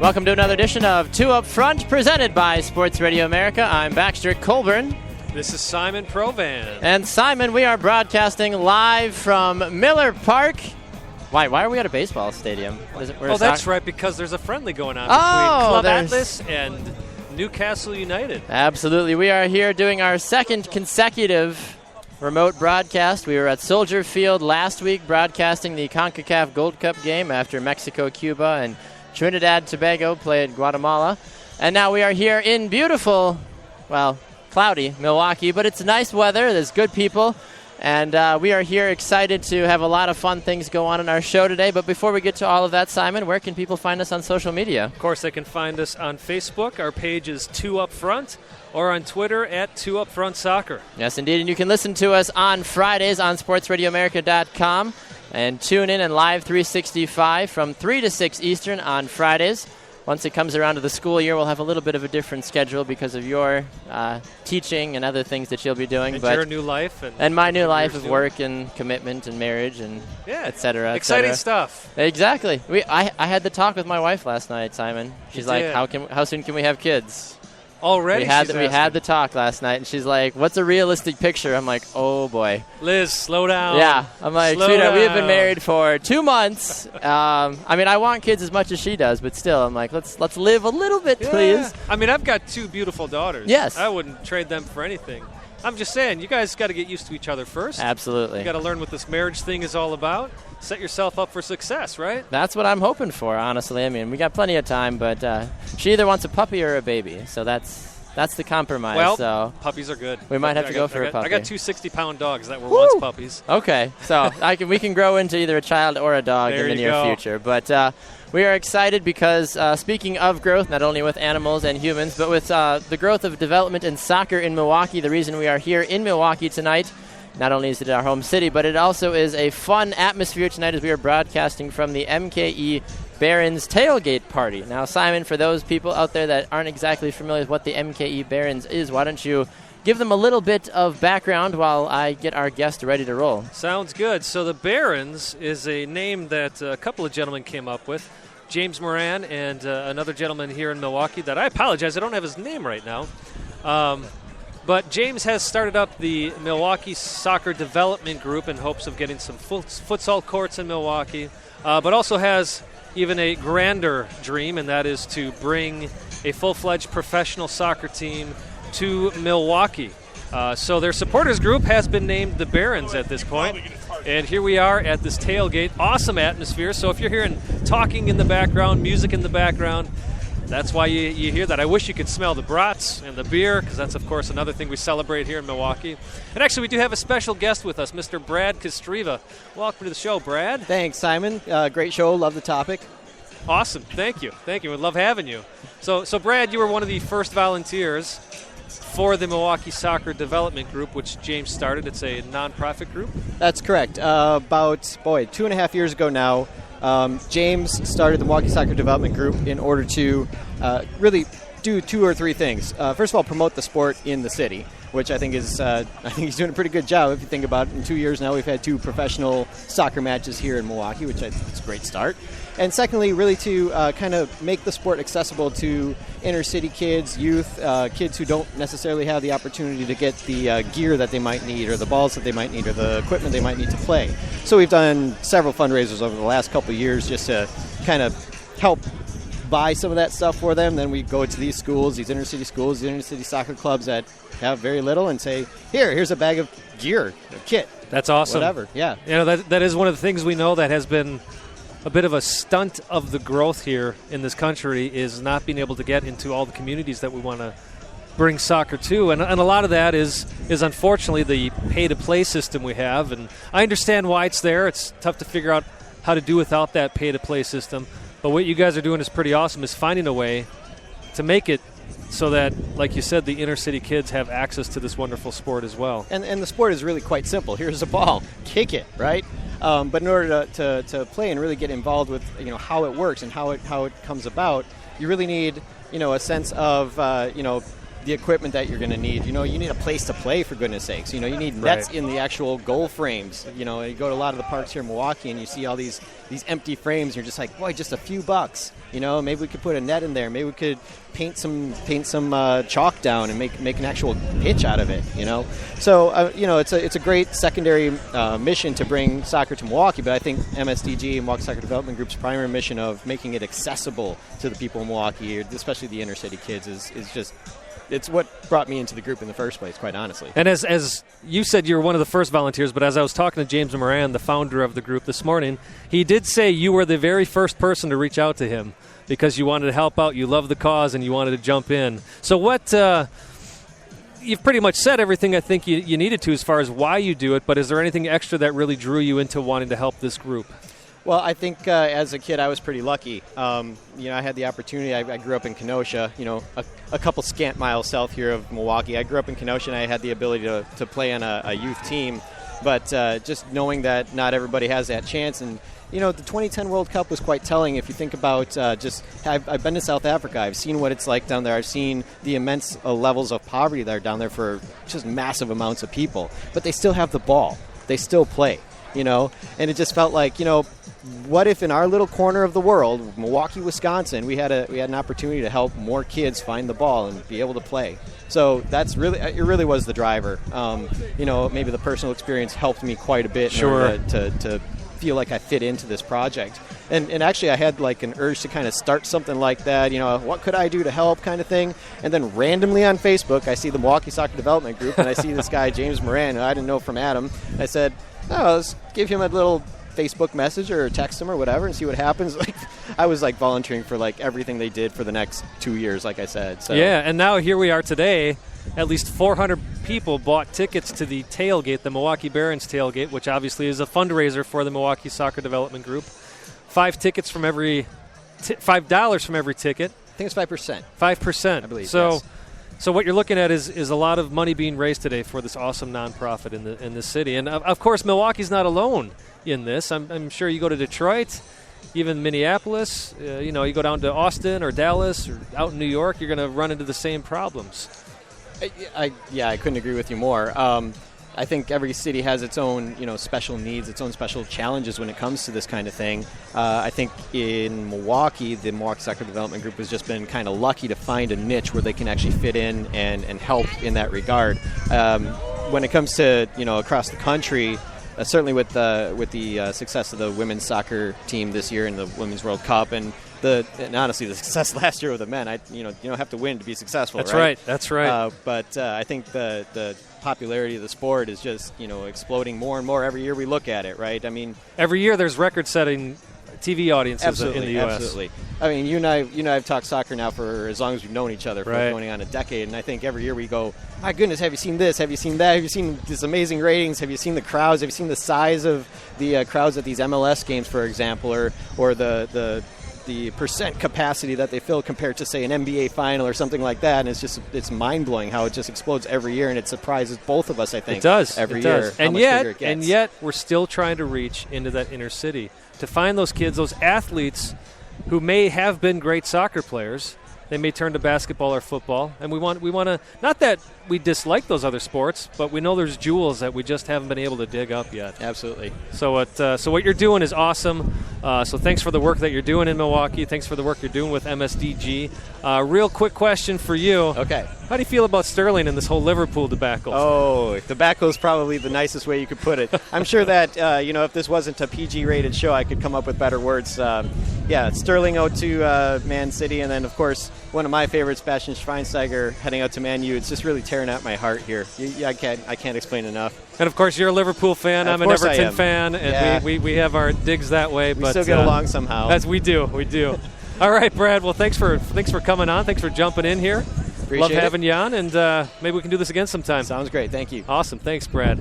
Welcome to another edition of Two Up Front, presented by Sports Radio America. I'm Baxter Colburn. This is Simon Provan. And Simon, we are broadcasting live from Miller Park. Why are we at a baseball stadium? That's right, because there's a friendly going on between Club Atlas and Newcastle United. Absolutely. We are here doing our second consecutive remote broadcast. We were at Soldier Field last week broadcasting the CONCACAF Gold Cup game after Mexico, Cuba, and Trinidad Tobago played Guatemala. And now we are here in beautiful, cloudy Milwaukee, but it's nice weather. There's good people. And we are here excited to have a lot of fun things go on in our show today. But before we get to all of that, Simon, where can people find us on social media? Of course, they can find us on Facebook. Our page is 2UpFront, or on Twitter at 2UpFrontSoccer. Yes, indeed. And you can listen to us on Fridays on SportsRadioAmerica.com. And tune in and live 365 from 3 to 6 Eastern on Fridays. Once it comes around to the school year, we'll have a little bit of a different schedule because of your teaching and other things that you'll be doing. And your new life. And my new life of work and commitment and marriage and et cetera. Exciting stuff. Exactly. I had the talk with my wife last night, Simon. She's like, how soon can we have kids? Already? We had the talk last night, and she's like, what's a realistic picture? I'm like, oh, boy. Liz, slow down. Yeah. I'm like, sweetheart, we have been married for 2 months. I want kids as much as she does, but still, I'm like, let's live a little bit, please. I've got 2 beautiful daughters. Yes. I wouldn't trade them for anything. I'm just saying, you guys got to get used to each other first. Absolutely. You got to learn what this marriage thing is all about. Set yourself up for success, right? That's what I'm hoping for, honestly. We got plenty of time, but she either wants a puppy or a baby, so that's the compromise. Well, so puppies are good. We might have to go for a puppy. I got 2 60-pound dogs that were once puppies. Okay, so we can grow into either a child or a dog in the near future. But we are excited because speaking of growth, not only with animals and humans, but with the growth of development in soccer in Milwaukee, the reason we are here in Milwaukee tonight, not only is it our home city, but it also is a fun atmosphere tonight as we are broadcasting from the MKE Barons Tailgate Party. Now, Simon, for those people out there that aren't exactly familiar with what the MKE Barons is, why don't you give them a little bit of background while I get our guest ready to roll? Sounds good. So the Barons is a name that a couple of gentlemen came up with, James Moran and another gentleman here in Milwaukee that I apologize, I don't have his name right now. But James has started up the Milwaukee Soccer Development Group in hopes of getting some futsal courts in Milwaukee, but also has even a grander dream, and that is to bring a full-fledged professional soccer team to Milwaukee. So their supporters group has been named the Barons at this point. And here we are at this tailgate. Awesome atmosphere. So if you're hearing talking in the background, music in the background, that's why you hear that. I wish you could smell the brats and the beer, because that's, of course, another thing we celebrate here in Milwaukee. And actually, we do have a special guest with us, Mr. Brad Kostreva. Welcome to the show, Brad. Thanks, Simon. Great show. Love the topic. Awesome. Thank you. We love having you. So, Brad, you were one of the first volunteers for the Milwaukee Soccer Development Group, which James started. It's a nonprofit group. That's correct. About 2.5 years ago now, James started the Milwaukee Soccer Development Group in order to really do 2 or 3 things. First of all, promote the sport in the city, which I think is he's doing a pretty good job. If you think about it, in 2 years now, we've had 2 professional soccer matches here in Milwaukee, which I think is a great start. And secondly, really to kind of make the sport accessible to inner city kids, youth, kids who don't necessarily have the opportunity to get the gear that they might need, or the balls that they might need, or the equipment they might need to play. So we've done several fundraisers over the last couple of years just to kind of help buy some of that stuff for them. Then we go to these schools, these inner city schools, these inner city soccer clubs that have very little, and say, here's a bag of gear, a kit. That's awesome. Whatever, yeah. That is one of the things we know that has been a bit of a stunt of the growth here in this country, is not being able to get into all the communities that we want to bring soccer to. And a lot of that is unfortunately the pay-to-play system we have. And I understand why it's there. It's tough to figure out how to do without that pay-to-play system. But what you guys are doing is pretty awesome, is finding a way to make it so that, like you said, the inner city kids have access to this wonderful sport as well. And the sport is really quite simple. Here's a ball. Kick it, right? But in order to play and really get involved with how it works and how it comes about, you really need a sense of the equipment that you're going to need. You need a place to play, for goodness sakes. You need nets in the actual goal frames. You go to a lot of the parks here in Milwaukee and you see all these empty frames. You're just like, boy, just a few bucks. Maybe we could put a net in there. Maybe we could paint some chalk down and make an actual pitch out of it. So it's a great secondary mission to bring soccer to Milwaukee. But I think MSDG and Milwaukee Soccer Development Group's primary mission of making it accessible to the people in Milwaukee, especially the inner city kids, is just. It's what brought me into the group in the first place, quite honestly. And as you said, you're one of the first volunteers, but as I was talking to James Moran, the founder of the group this morning, he did say you were the very first person to reach out to him because you wanted to help out, you love the cause, and you wanted to jump in. So what you've pretty much said everything I think you needed to as far as why you do it, but is there anything extra that really drew you into wanting to help this group? Well, I think as a kid I was pretty lucky. I had the opportunity. I grew up in Kenosha, a couple scant miles south here of Milwaukee. I grew up in Kenosha and I had the ability to play on a youth team. But just knowing that not everybody has that chance. And, the 2010 World Cup was quite telling. If you think about I've been to South Africa. I've seen what it's like down there. I've seen the immense levels of poverty that are down there for just massive amounts of people. But they still have the ball. They still play, and it just felt like, what if in our little corner of the world, Milwaukee, Wisconsin, we had an opportunity to help more kids find the ball and be able to play. So it really was the driver. Maybe the personal experience helped me quite a bit in order to feel like I fit into this project. And actually I had like an urge to kind of start something like that, what could I do to help kind of thing. And then randomly on Facebook, I see the Milwaukee Soccer Development Group and I see this guy, James Moran, who I didn't know from Adam. I said, let's give him a little Facebook message or text him or whatever and see what happens. I was volunteering for everything they did for the next 2 years, like I said. So. Yeah, and now here we are today. At least 400 people bought tickets to the tailgate, the Milwaukee Barons tailgate, which obviously is a fundraiser for the Milwaukee Soccer Development Group. $5 from every ticket. I think it's 5%. 5%, I believe. So. Yes. So what you're looking at is a lot of money being raised today for this awesome nonprofit in the city, and of course Milwaukee's not alone in this. I'm sure you go to Detroit, even Minneapolis. You go down to Austin or Dallas or out in New York, you're going to run into the same problems. I couldn't agree with you more. I think every city has its own, special needs, its own special challenges when it comes to this kind of thing. I think in Milwaukee, the Milwaukee Soccer Development Group has just been kind of lucky to find a niche where they can actually fit in and help in that regard. When it comes to, across the country, certainly with the success of the women's soccer team this year in the Women's World Cup and honestly the success last year with the men, you don't have to win to be successful. That's right. That's right. But I think the popularity of the sport is just exploding more and more every year we look at it. Right. I mean, every year there's record-setting TV audiences in the U.S. Absolutely. I mean, you and I have talked soccer now for as long as we've known each other, for going on a decade, and I think every year we go, my goodness, have you seen this? Have you seen that? Have you seen these amazing ratings? Have you seen the crowds? Have you seen the size of the crowds at these MLS games, for example, or the percent capacity that they fill compared to, say, an NBA final or something like that? And it's mind-blowing how it just explodes every year, and it surprises both of us, I think. It does. Every it year. Does. And yet we're still trying to reach into that inner city to find those kids, those athletes who may have been great soccer players. They may turn to basketball or football, and we want to, not that we dislike those other sports, but we know there's jewels that we just haven't been able to dig up yet. Absolutely. So what you're doing is awesome. So thanks for the work that you're doing in Milwaukee. Thanks for the work you're doing with MSDG. Real quick question for you. Okay. How do you feel about Sterling and this whole Liverpool debacle? Oh, debacle is probably the nicest way you could put it. I'm sure that, if this wasn't a PG-rated show, I could come up with better words. Sterling out to Man City, and then, of course, one of my favorites, Bastian Schweinsteiger, heading out to Man U. It's just really tearing at my heart here. I can't explain enough. And, of course, you're a Liverpool fan. I'm an Everton fan, and we have our digs that way. We still get along somehow. We do. All right, Brad. Well, thanks for coming on. Thanks for jumping in here. Appreciate Love having you on, and maybe we can do this again sometime. Sounds great. Thank you. Awesome. Thanks, Brad.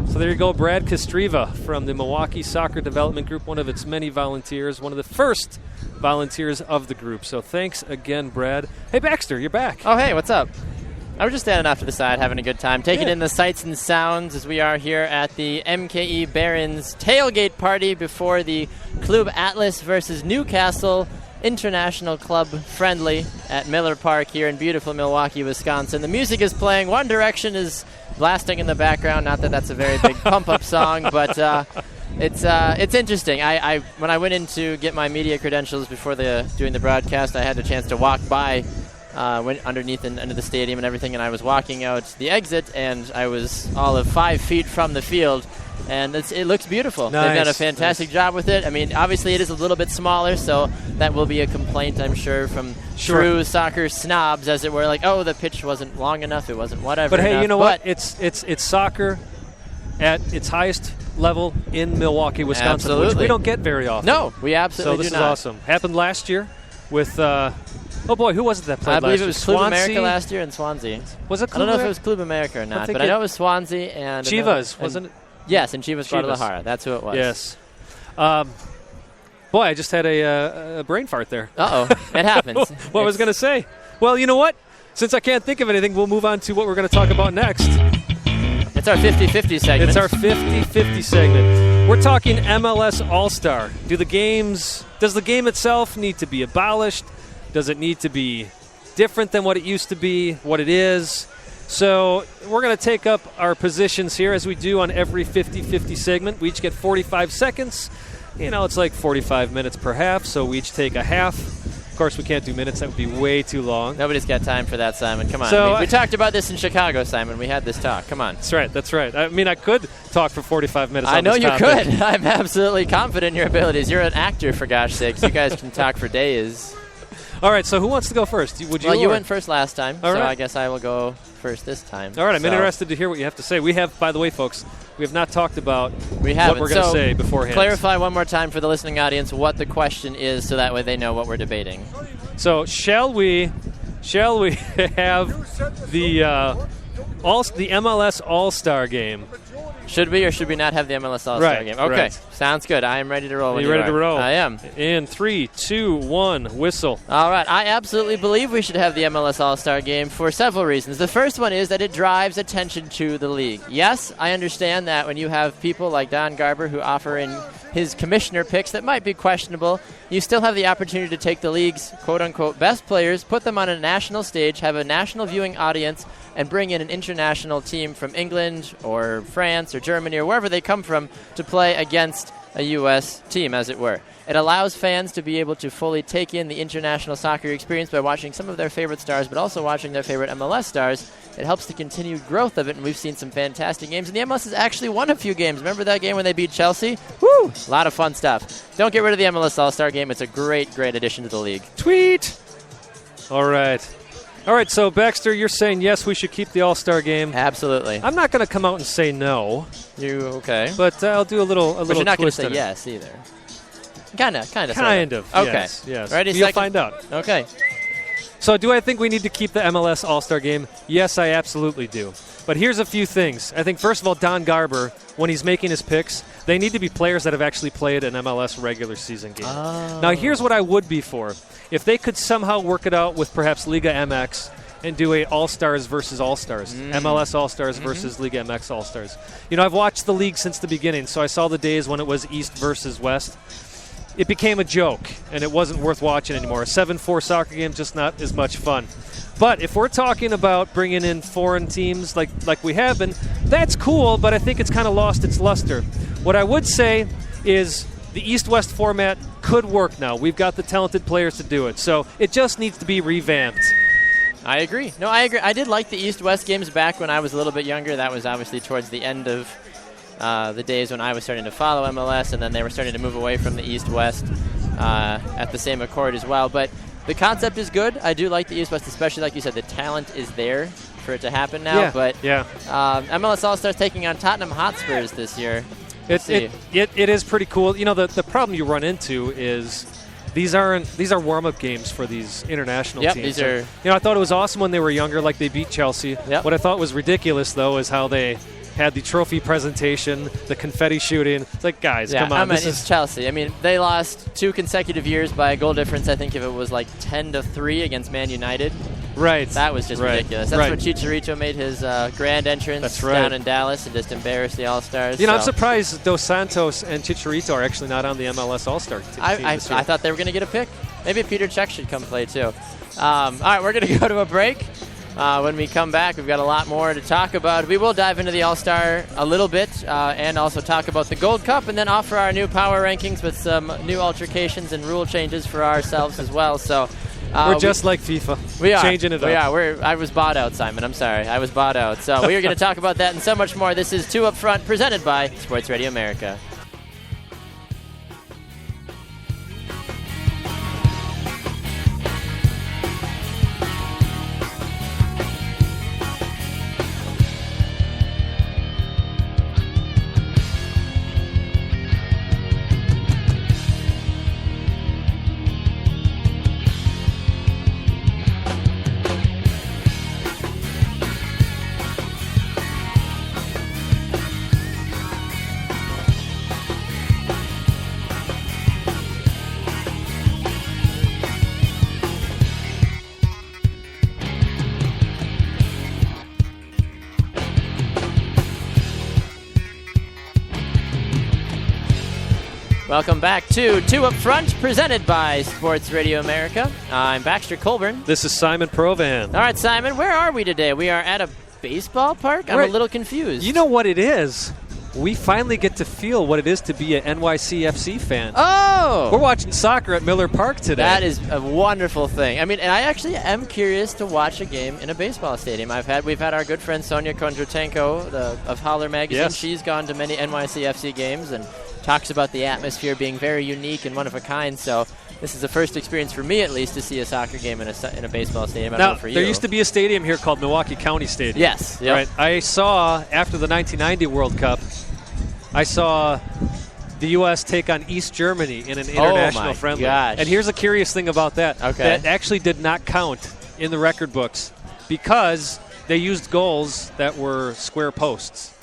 So there you go, Brad Kostreva from the Milwaukee Soccer Development Group, one of its many volunteers, one of the first volunteers of the group. So thanks again, Brad. Hey, Baxter, you're back. Oh, hey, what's up? I was just standing off to the side having a good time, taking in the sights and sounds as we are here at the MKE Barons tailgate party before the Club Atlas versus Newcastle international club friendly at Miller Park here in beautiful Milwaukee, Wisconsin. The music is playing. One Direction is blasting in the background. Not that that's a very big pump-up song, but it's interesting. I when I went in to get my media credentials before doing the broadcast, I had a chance to walk by, went underneath and under the stadium and everything, and I was walking out the exit, and I was all of 5 feet from the field. And it looks beautiful. Nice. They've done a fantastic job with it. I mean, obviously it is a little bit smaller, so that will be a complaint, I'm sure, from true soccer snobs, as it were. Like, oh, the pitch wasn't long enough, it wasn't whatever. But hey, enough. you know what? It's soccer at its highest level in Milwaukee, Wisconsin, absolutely. Which we don't get very often. No, we absolutely do not. So this is awesome. Happened last year with. Oh boy, who was it that played last year? I believe it was Club America last year and Swansea. Was it? I don't know if it was Club America or not, but I know it was Swansea and Chivas, wasn't it? Yes, and Chivas Guadalajara. That's who it was. Yes. Boy, I just had a brain fart there. Uh-oh. It happens. What I was going to say? Well, you know what? Since I can't think of anything, we'll move on to what we're going to talk about next. It's our 50-50 segment. It's our 50-50 segment. We're talking MLS All-Star. Does the game itself need to be abolished? Does it need to be different than what it used to be, what it is? So we're going to take up our positions here as we do on every 50-50 segment. We each get 45 seconds. You know, it's like 45 minutes per half, so we each take a half. Of course, we can't do minutes. That would be way too long. Nobody's got time for that, Simon. Come on. So we talked about this in Chicago, Simon. We had this talk. Come on. That's right. I mean, I could talk for 45 minutes on I know this you topic. could. I'm absolutely confident in your abilities. You're an actor, for gosh sakes. You guys can talk for days. All right, so who wants to go first? You went first last time, All so right. I guess I will go first this time. All right, I'm interested to hear what you have to say. We have, by the way, folks, we have not talked about what we're going to say beforehand. Clarify one more time for the listening audience what the question is, so that way they know what we're debating. So shall we have the MLS All-Star game? Should we or should we not have the MLS All-Star game? Okay, right. Sounds good. I am ready to roll. Are you ready to roll? I am. In 3, 2, 1, whistle. All right. I absolutely believe we should have the MLS All-Star game for several reasons. The first one is that it drives attention to the league. Yes, I understand that when you have people like Don Garber who offer in his commissioner picks that might be questionable, you still have the opportunity to take the league's quote-unquote best players, put them on a national stage, have a national viewing audience, and bring in an international team from England or France or Germany or wherever they come from to play against a U.S. team, as it were. It allows fans to be able to fully take in the international soccer experience by watching some of their favorite stars, but also watching their favorite MLS stars. It helps the continued growth of it, and we've seen some fantastic games. And the MLS has actually won a few games. Remember that game when they beat Chelsea? Woo! A lot of fun stuff. Don't get rid of the MLS All-Star game. It's a great, great addition to the league. Tweet! All right, so Baxter, you're saying yes, we should keep the All-Star game. Absolutely. I'm not going to come out and say no. You okay? But I'll do a little. But you're not going to say yes either. Kind of. Kind of. Okay. Yes. Ready? You'll find out. Okay. So do I think we need to keep the MLS All-Star game? Yes, I absolutely do. But here's a few things. I think, first of all, Don Garber, when he's making his picks, they need to be players that have actually played an MLS regular season game. Oh. Now, here's what I would be for. If they could somehow work it out with perhaps Liga MX and do a All-Stars versus All-Stars, MLS All-Stars versus Liga MX All-Stars. You know, I've watched the league since the beginning, so I saw the days when it was East versus West. It became a joke, and it wasn't worth watching anymore. A 7-4 soccer game, just not as much fun. But if we're talking about bringing in foreign teams like we have been, that's cool, but I think it's kind of lost its luster. What I would say is the East-West format could work now. We've got the talented players to do it, so it just needs to be revamped. I agree. No, I agree. I did like the East-West games back when I was a little bit younger. That was obviously towards the end of the days when I was starting to follow MLS, and then they were starting to move away from the East-West at the same accord as well. But the concept is good. I do like the East-West, especially like you said, the talent is there for it to happen now. MLS All-Stars taking on Tottenham Hotspurs this year. It is pretty cool. You know, the problem you run into is these are warm-up games for these international teams. I thought it was awesome when they were younger, like they beat Chelsea. Yep. What I thought was ridiculous, though, is how they had the trophy presentation, the confetti shooting. It's like, guys, come on. It's Chelsea. I mean, they lost 2 consecutive years by a goal difference. I think if it was like 10-3 against Man United. Right. That was just ridiculous. That's when Chicharito made his grand entrance down in Dallas and just embarrassed the All-Stars. You know, I'm surprised Dos Santos and Chicharito are actually not on the MLS All-Star team. I thought they were going to get a pick. Maybe Peter Check should come play too. All right, we're going to go to a break. When we come back, we've got a lot more to talk about. We will dive into the All-Star a little bit and also talk about the Gold Cup and then offer our new power rankings with some new altercations and rule changes for ourselves as well. So we're just like FIFA. We are. Changing it up. We are. I was bought out, Simon. I'm sorry. I was bought out. So we are going to talk about that and so much more. This is 2 Up Front, presented by Sports Radio America. Welcome back to 2 Up Front, presented by Sports Radio America. I'm Baxter Colburn. This is Simon Provan. All right, Simon, where are we today? We are at a baseball park? I'm a little confused. You know what it is? We finally get to feel what it is to be an NYCFC fan. Oh! We're watching soccer at Miller Park today. That is a wonderful thing. I mean, and I actually am curious to watch a game in a baseball stadium. We've had our good friend Sonia Kondrotenko of Holler Magazine. Yes. She's gone to many NYCFC games and talks about the atmosphere being very unique and one of a kind. So this is the first experience for me, at least, to see a soccer game in a baseball stadium. I don't know for you. There used to be a stadium here called Milwaukee County Stadium. Yes. Yep. Right. I saw, after the 1990 World Cup, I saw the U.S. take on East Germany in an international friendly. Gosh. And here's a curious thing about that. Okay. That actually did not count in the record books because they used goals that were square posts.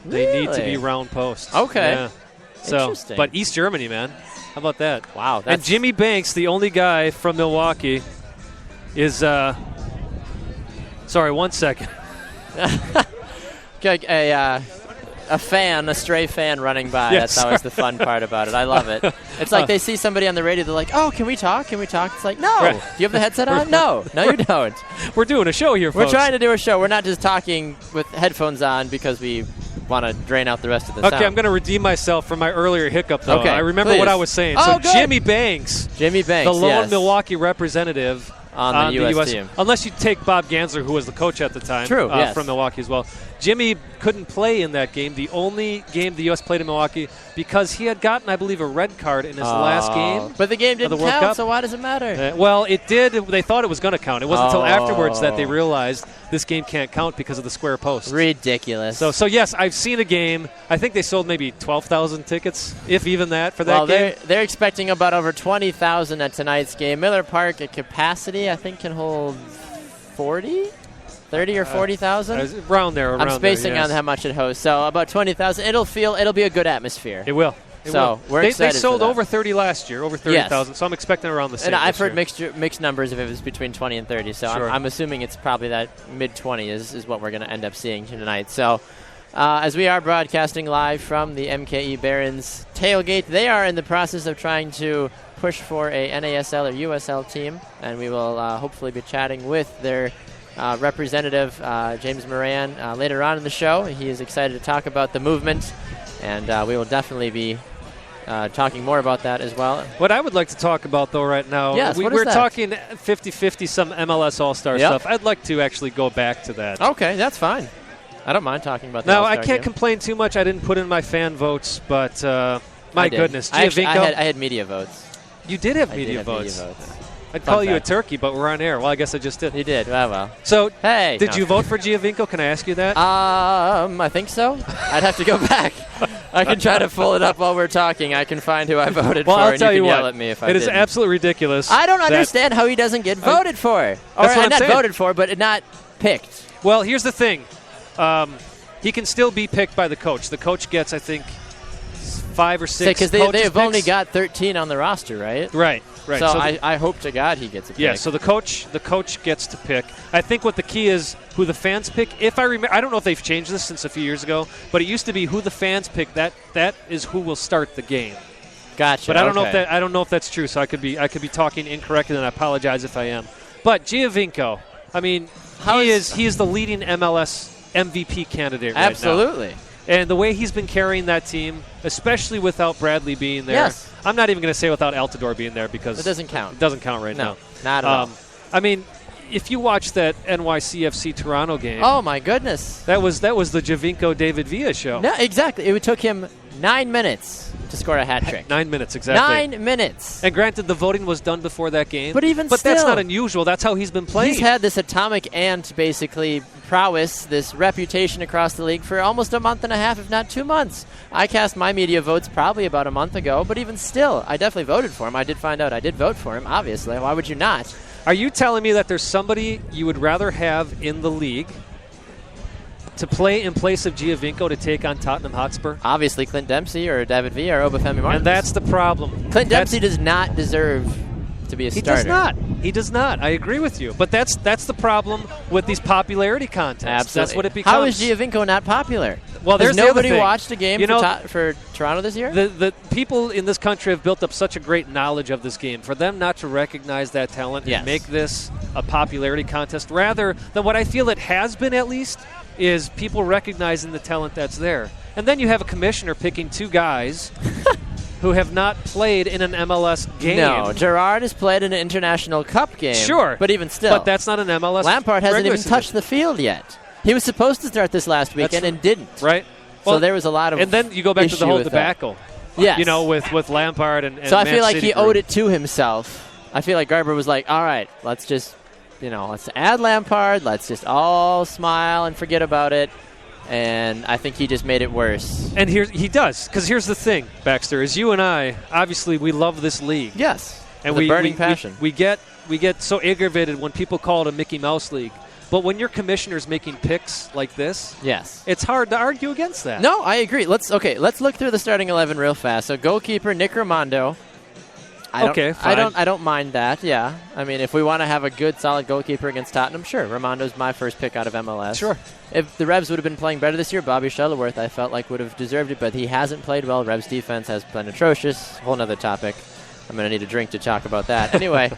Really? They need to be round posts. Okay. Yeah. So, Interesting. but East Germany, man. How about that? Wow. And Jimmy Banks, the only guy from Milwaukee, is sorry, 1 second. A stray fan running by. Yes. That's always the fun part about it. I love it. It's like they see somebody on the radio, they're like, oh, can we talk? Can we talk? It's like, no. Right. Do you have the headset on? No. No, you don't. We're doing a show here, folks. We're trying to do a show. We're not just talking with headphones on because we want to drain out the rest of the sound. Okay, I'm going to redeem myself from my earlier hiccup, though. Okay, I remember please. what I was saying. Oh, so good. Jimmy Banks, the lone lone Milwaukee representative on the U.S. team. Unless you take Bob Gansler, who was the coach at the time. True, yes. From Milwaukee as well. Jimmy couldn't play in that game, the only game the U.S. played in Milwaukee, because he had gotten, I believe, a red card in his last game. But the game didn't World count, Cup. so why does it matter? Well, it did. They thought it was going to count. It wasn't until afterwards that they realized this game can't count because of the square post. Ridiculous. So yes, I've seen a game. I think they sold maybe 12,000 tickets, if even that, for that game. They're expecting about over 20,000 at tonight's game. Miller Park at capacity, I think, can hold 30 or 40,000. Around there. I'm spacing on how much it hosts. So about 20,000. It'll be a good atmosphere. It will. We're they excited. Sold for that. over 30 last year, over 30,000. Yes. So I'm expecting around the same. And I've heard mixed numbers if it was between 20 and 30. So sure. I'm assuming it's probably that mid-20 is what we're going to end up seeing tonight. So as we are broadcasting live from the MKE Barons tailgate, they are in the process of trying to push for a NASL or USL team, and we will hopefully be chatting with their representative, James Moran, later on in the show. He is excited to talk about the movement, and we will definitely be talking more about that as well. What I would like to talk about, though, right now, yes, we're talking 50-50, some MLS All-Star stuff. I'd like to actually go back to that. Okay, that's fine. I don't mind talking about that. Now, I can't complain too much. I didn't put in my fan votes, but my goodness. Giovinco. I had media votes. You did have media votes. I'd call you a turkey, but we're on air. Well, I guess I just did. You did. Well. So, hey, did you vote for Giovinco? Can I ask you that? I think so. I'd have to go back. I can try to pull it up while we're talking. I can find who I voted for, I'll tell and you can what, yell at me if I didn't. It is absolutely ridiculous. I don't understand how he doesn't get voted for. Or not voted for, but not picked. Well, here's the thing. He can still be picked by the coach. The coach gets, I think, 5 or 6 because they've only got 13 on the roster, right? Right. So I hope to God he gets a pick. Yeah, so the coach gets to pick. I think what the key is who the fans pick. If I remember, I don't know if they've changed this since a few years ago, but it used to be who the fans pick. That is who will start the game. Gotcha. But I don't know if that's true. So I could be talking incorrectly, and I apologize if I am. But Giovinco, I mean, he is the leading MLS MVP candidate right now. Absolutely. And the way he's been carrying that team, especially without Bradley being there. Yes. I'm not even going to say without Altidore being there because it doesn't count. It doesn't count right now. No, not at all. I mean, if you watch that NYCFC Toronto game, oh my goodness, that was the Giovinco David Villa show. No, exactly. It took him 9 minutes to score a hat trick. 9 minutes, exactly. 9 minutes. And granted, the voting was done before that game. But that's not unusual. That's how he's been playing. He's had this atomic ant, basically, prowess, this reputation across the league for almost a month and a half, if not 2 months. I cast my media votes probably about a month ago, but even still, I definitely voted for him. I did find out I did vote for him, obviously. Why would you not? Are you telling me that there's somebody you would rather have in the league to play in place of Giovinco to take on Tottenham Hotspur? Obviously, Clint Dempsey or David Villa or Obafemi Martins. And that's the problem. Clint Dempsey does not deserve to be a starter. He does not. I agree with you. But that's the problem with these popularity contests. Absolutely. That's what it becomes. How is Giovinco not popular? Well, Has there's nobody the other thing. Watched a game for Toronto this year? The people in this country have built up such a great knowledge of this game. For them not to recognize that talent and make this a popularity contest, rather than what I feel it has been at least, is people recognizing the talent that's there. And then you have a commissioner picking two guys who have not played in an MLS game. No, Gerrard has played in an International Cup game. Sure. But even still. But that's not an MLS Lampard hasn't even touched the field yet. He was supposed to start this last weekend and didn't. Right. Well, so there was a lot of and then you go back to the whole debacle. Yes. You know, with Lampard and so I Man feel like City he group. owed it to himself. I feel like Garber was like, all right, let's just, let's add Lampard. Let's just all smile and forget about it. And I think he just made it worse. And he does. Because here's the thing, Baxter, is you and I, obviously, we love this league. Yes. And the burning passion. We get so aggravated when people call it a Mickey Mouse league. But when your commissioner's making picks like this, yes, it's hard to argue against that. No, I agree. Let's look through the starting 11 real fast. So goalkeeper Nick Rimando. Fine. I don't mind that. Yeah, I mean, if we want to have a good, solid goalkeeper against Tottenham, sure. Rimando's my first pick out of MLS. Sure. If the Revs would have been playing better this year, Bobby Shuttleworth, I felt like would have deserved it, but he hasn't played well. Revs defense has been atrocious. Whole nother topic. I'm going to need a drink to talk about that. Anyway,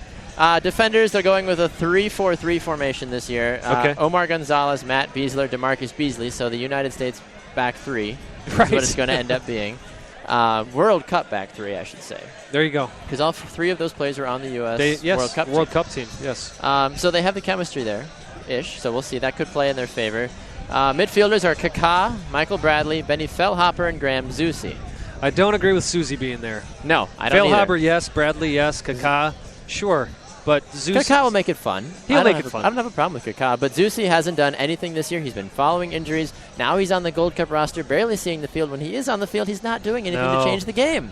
defenders, they're going with a 3-4-3 formation this year. Omar Gonzalez, Matt Beasler, DeMarcus Beasley. So the United States back three is what it's going to end up being. World Cup back three, I should say. There you go. Because all three of those players are on the U.S. World Cup team. Yes. So they have the chemistry there-ish. So we'll see. That could play in their favor. Midfielders are Kaká, Michael Bradley, Benny Feilhaber, and Graham Zusi. I don't agree with Susie being there. No, I don't either. Feilhaber, yes. Bradley, yes. Kaká, sure. But Zusi... Kaká will make it fun. He'll make it fun. I don't have a problem with Kaká, but Zusi hasn't done anything this year. He's been following injuries. Now he's on the Gold Cup roster, barely seeing the field. When he is on the field, he's not doing anything to change the game.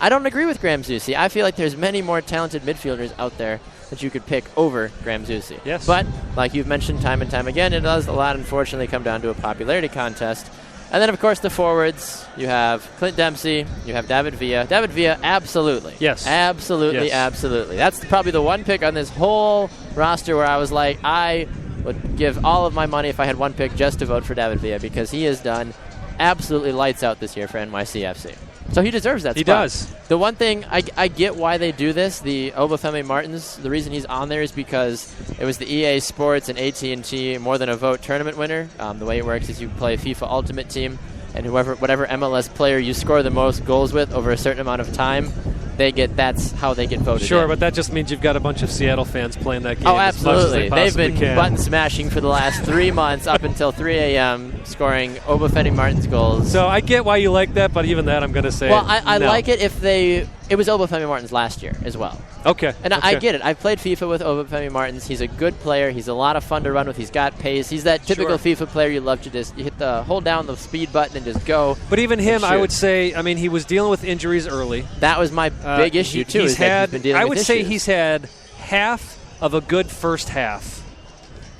I don't agree with Graham Zusi. I feel like there's many more talented midfielders out there that you could pick over Graham Zusi. Yes. But, like you've mentioned time and time again, it does a lot, unfortunately, come down to a popularity contest. And then, of course, the forwards. You have Clint Dempsey. You have David Villa. David Villa, absolutely. Yes. Absolutely, absolutely. That's probably the one pick on this whole roster where I was like, I would give all of my money if I had one pick just to vote for David Villa because he has done absolutely lights out this year for NYCFC. So he deserves that spot. He does. The one thing, I get why they do this, the Obafemi Martins, the reason he's on there is because it was the EA Sports and AT&T More Than a Vote tournament winner. The way it works is you play FIFA Ultimate Team, and whatever MLS player you score the most goals with over a certain amount of time, that's how they get voted Sure, in. but that just means you've got a bunch of Seattle fans playing that game. Oh, absolutely. absolutely. They've been button smashing for the last 3 months up until 3 a.m. scoring Obafemi Martins goals. So I get why you like that, but even that I'm going to say well, I no. like it if it was Obafemi Martins last year as well. Okay. And I get it. I've played FIFA with Obafemi Martins. He's a good player. He's a lot of fun to run with. He's got pace. He's that typical FIFA player you love to just hold down the speed button and just go. But even him, I would say, I mean, he was dealing with injuries early. That was my big issue, too. He's been dealing I with would issues. say he's had half of a good first half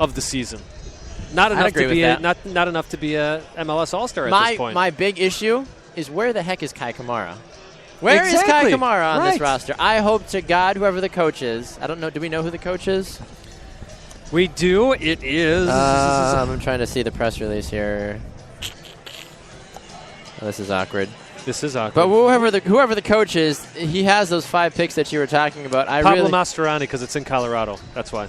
of the season. Not enough to be not enough to be a MLS All-Star at this point. My big issue is where the heck is Kai Kamara? Where is Kai Kamara on this roster? I hope to God whoever the coach is. I don't know. Do we know who the coach is? We do. It is. I'm trying to see the press release here. Oh, this is awkward. This is awkward. But whoever the coach is, he has those 5 picks that you were talking about. Pablo Mastroeni, because it's in Colorado. That's why.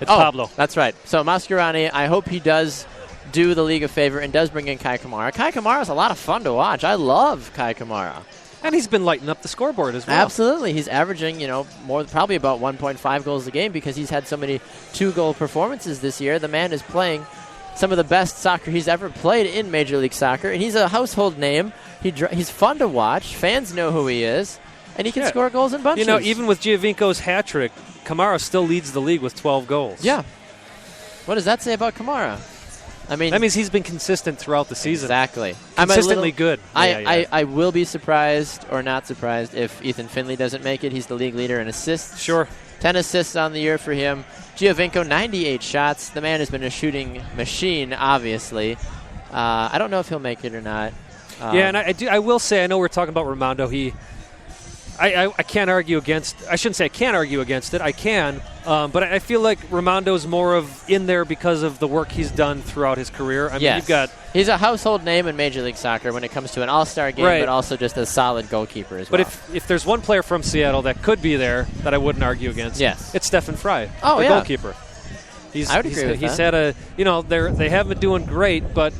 It's Pablo. That's right. So Mastroeni, I hope he does do the league a favor and does bring in Kai Kamara. Kai Kamara is a lot of fun to watch. I love Kai Kamara. And he's been lighting up the scoreboard as well. Absolutely. He's averaging, probably about 1.5 goals a game because he's had so many 2-goal performances this year. The man is playing some of the best soccer he's ever played in Major League Soccer, and he's a household name. He's fun to watch. Fans know who he is, and he can score goals in bunches. Even with Giovinco's hat trick, Kamara still leads the league with 12 goals. Yeah. What does that say about Kamara? That means he's been consistent throughout the season. Exactly. Consistently good. I will be surprised or not surprised if Ethan Finley doesn't make it. He's the league leader in assists. Sure. 10 assists on the year for him. Giovinco, 98 shots. The man has been a shooting machine, obviously. I don't know if he'll make it or not. And I will say, I know we're talking about Rimando. I can't argue against. I shouldn't say I can't argue against it. I can, but I feel like Rimando's more of in there because of the work he's done throughout his career. He's a household name in Major League Soccer when it comes to an all-star game, but also just a solid goalkeeper as well. But if there's one player from Seattle that could be there that I wouldn't argue against, it's Stefan Frei, the goalkeeper. I would agree with that. He's had they haven't been doing great, but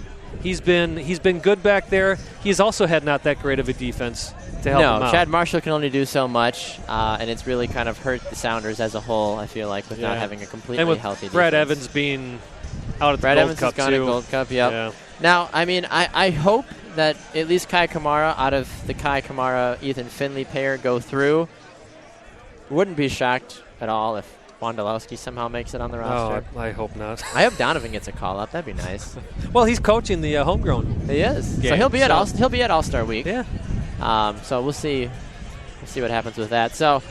he's been good back there. He's also had not that great of a defense to help him out. Chad Marshall can only do so much, and it's really kind of hurt the Sounders as a whole, I feel like, with not having a completely healthy defense. Brad Evans being out at the Brad Gold Evans Cup, has gone to Gold Cup, yeah. Now, I hope that at least Kai Kamara, out of the Kai Kamara-Ethan Finley pair, go through. Wouldn't be shocked at all if Wondolowski somehow makes it on the roster. Oh, I hope not. I hope Donovan gets a call-up. That'd be nice. Well, he's coaching the homegrown. He is. Game, so he'll be at All-Star Week. Yeah. So we'll see. We'll see what happens with that. So,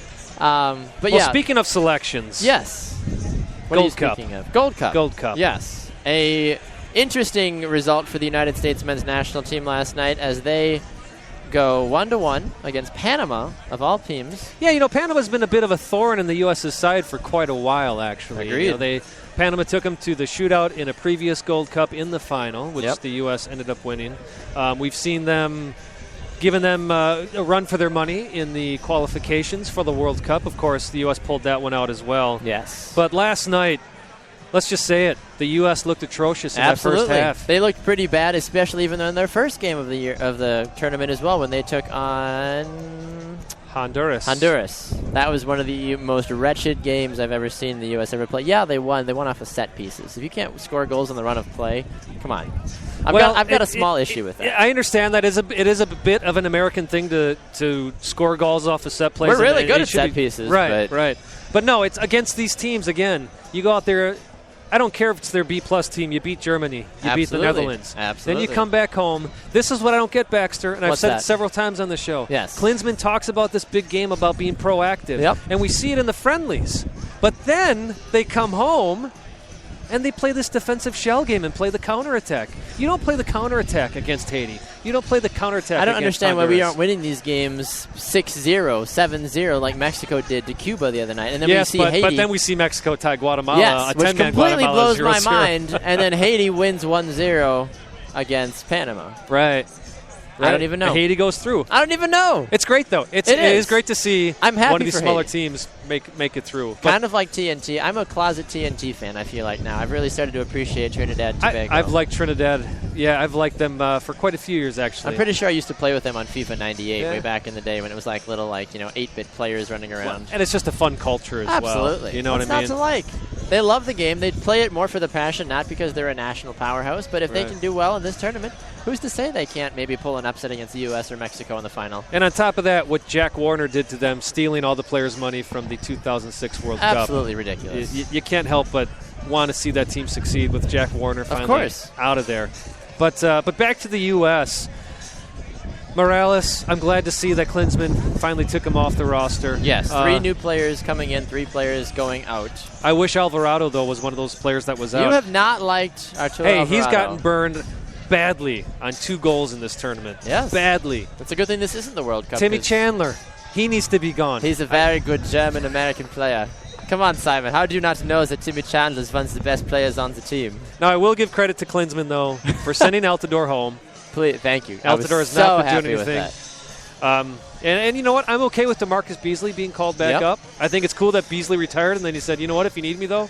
speaking of selections. Yes. What Gold are you Cup. speaking of? Gold Cup. Gold Cup. Yes. A interesting result for the United States men's national team last night as they go 1-1 against Panama, of all teams. Yeah, Panama's been a bit of a thorn in the U.S.'s side for quite a while, actually. Agreed. Panama took them to the shootout in a previous Gold Cup in the final, which the U.S. ended up winning. We've seen them, given them a run for their money in the qualifications for the World Cup. Of course, the U.S. pulled that one out as well. Yes. But last night, let's just say it, the U.S. looked atrocious in that first half. They looked pretty bad, especially even in their first game of the year of the tournament as well, when they took on Honduras. That was one of the most wretched games I've ever seen the U.S. ever play. Yeah, they won. They won off of set pieces. If you can't score goals on the run of play, come on. I've got a small issue with that. I understand that it is a bit of an American thing to score goals off of set plays. We're really good at set pieces. Right. But no, it's against these teams, again, you go out there. I don't care if it's their B-plus team. You beat Germany. You beat the Netherlands. Absolutely. Then you come back home. This is what I don't get, Baxter, and I've said that? it several times on the show. Yes. Klinsmann talks about this big game about being proactive. Yep. And we see it in the friendlies. But then they come home and they play this defensive shell game and play the counterattack. You don't play the counterattack against Haiti. You don't play the counterattack against I don't understand Honduras. why we aren't winning these games 6-0, 7-0 like Mexico did to Cuba the other night. And then we see Haiti. But then we see Mexico tie Guatemala. Which completely blows my 0-0. mind. And then Haiti wins 1-0 against Panama. Right. I don't even know. Haiti goes through. I don't even know. It's great, though. It is great to see I'm happy one of these for smaller Haiti. teams make it through. Kind of like TNT. I'm a closet TNT fan, I feel like now. I've really started to appreciate Trinidad and Tobago. I've liked Trinidad. Yeah, I've liked them for quite a few years, actually. I'm pretty sure I used to play with them on FIFA 98 way back in the day when it was like little 8-bit players running around. Well, and it's just a fun culture as well. Absolutely. You know what I mean? What's not to like? They love the game. They play it more for the passion, not because they're a national powerhouse. But if they can do well in this tournament, who's to say they can't maybe pull an upset against the U.S. or Mexico in the final? And on top of that, what Jack Warner did to them, stealing all the players' money from the 2006 World Cup. Absolutely ridiculous. You can't help but want to see that team succeed with Jack Warner finally out of there. But back to the U.S., Morales, I'm glad to see that Klinsmann finally took him off the roster. Yes, 3 new players coming in, 3 players going out. I wish Alvarado, though, was one of those players that was out. You have not liked Arturo Alvarado. He's gotten burned badly on 2 goals in this tournament. Yes. Badly. It's a good thing this isn't the World Cup. Timmy Chandler, he needs to be gone. He's a very good German-American player. Come on, Simon. How do you not know that Timmy Chandler is one of the best players on the team? Now, I will give credit to Klinsmann, though, for sending Altidore home. Please, thank you. Altidore has not been doing anything. And you know what? I'm okay with DeMarcus Beasley being called back up. I think it's cool that Beasley retired, and then he said, you know what, if you need me, though,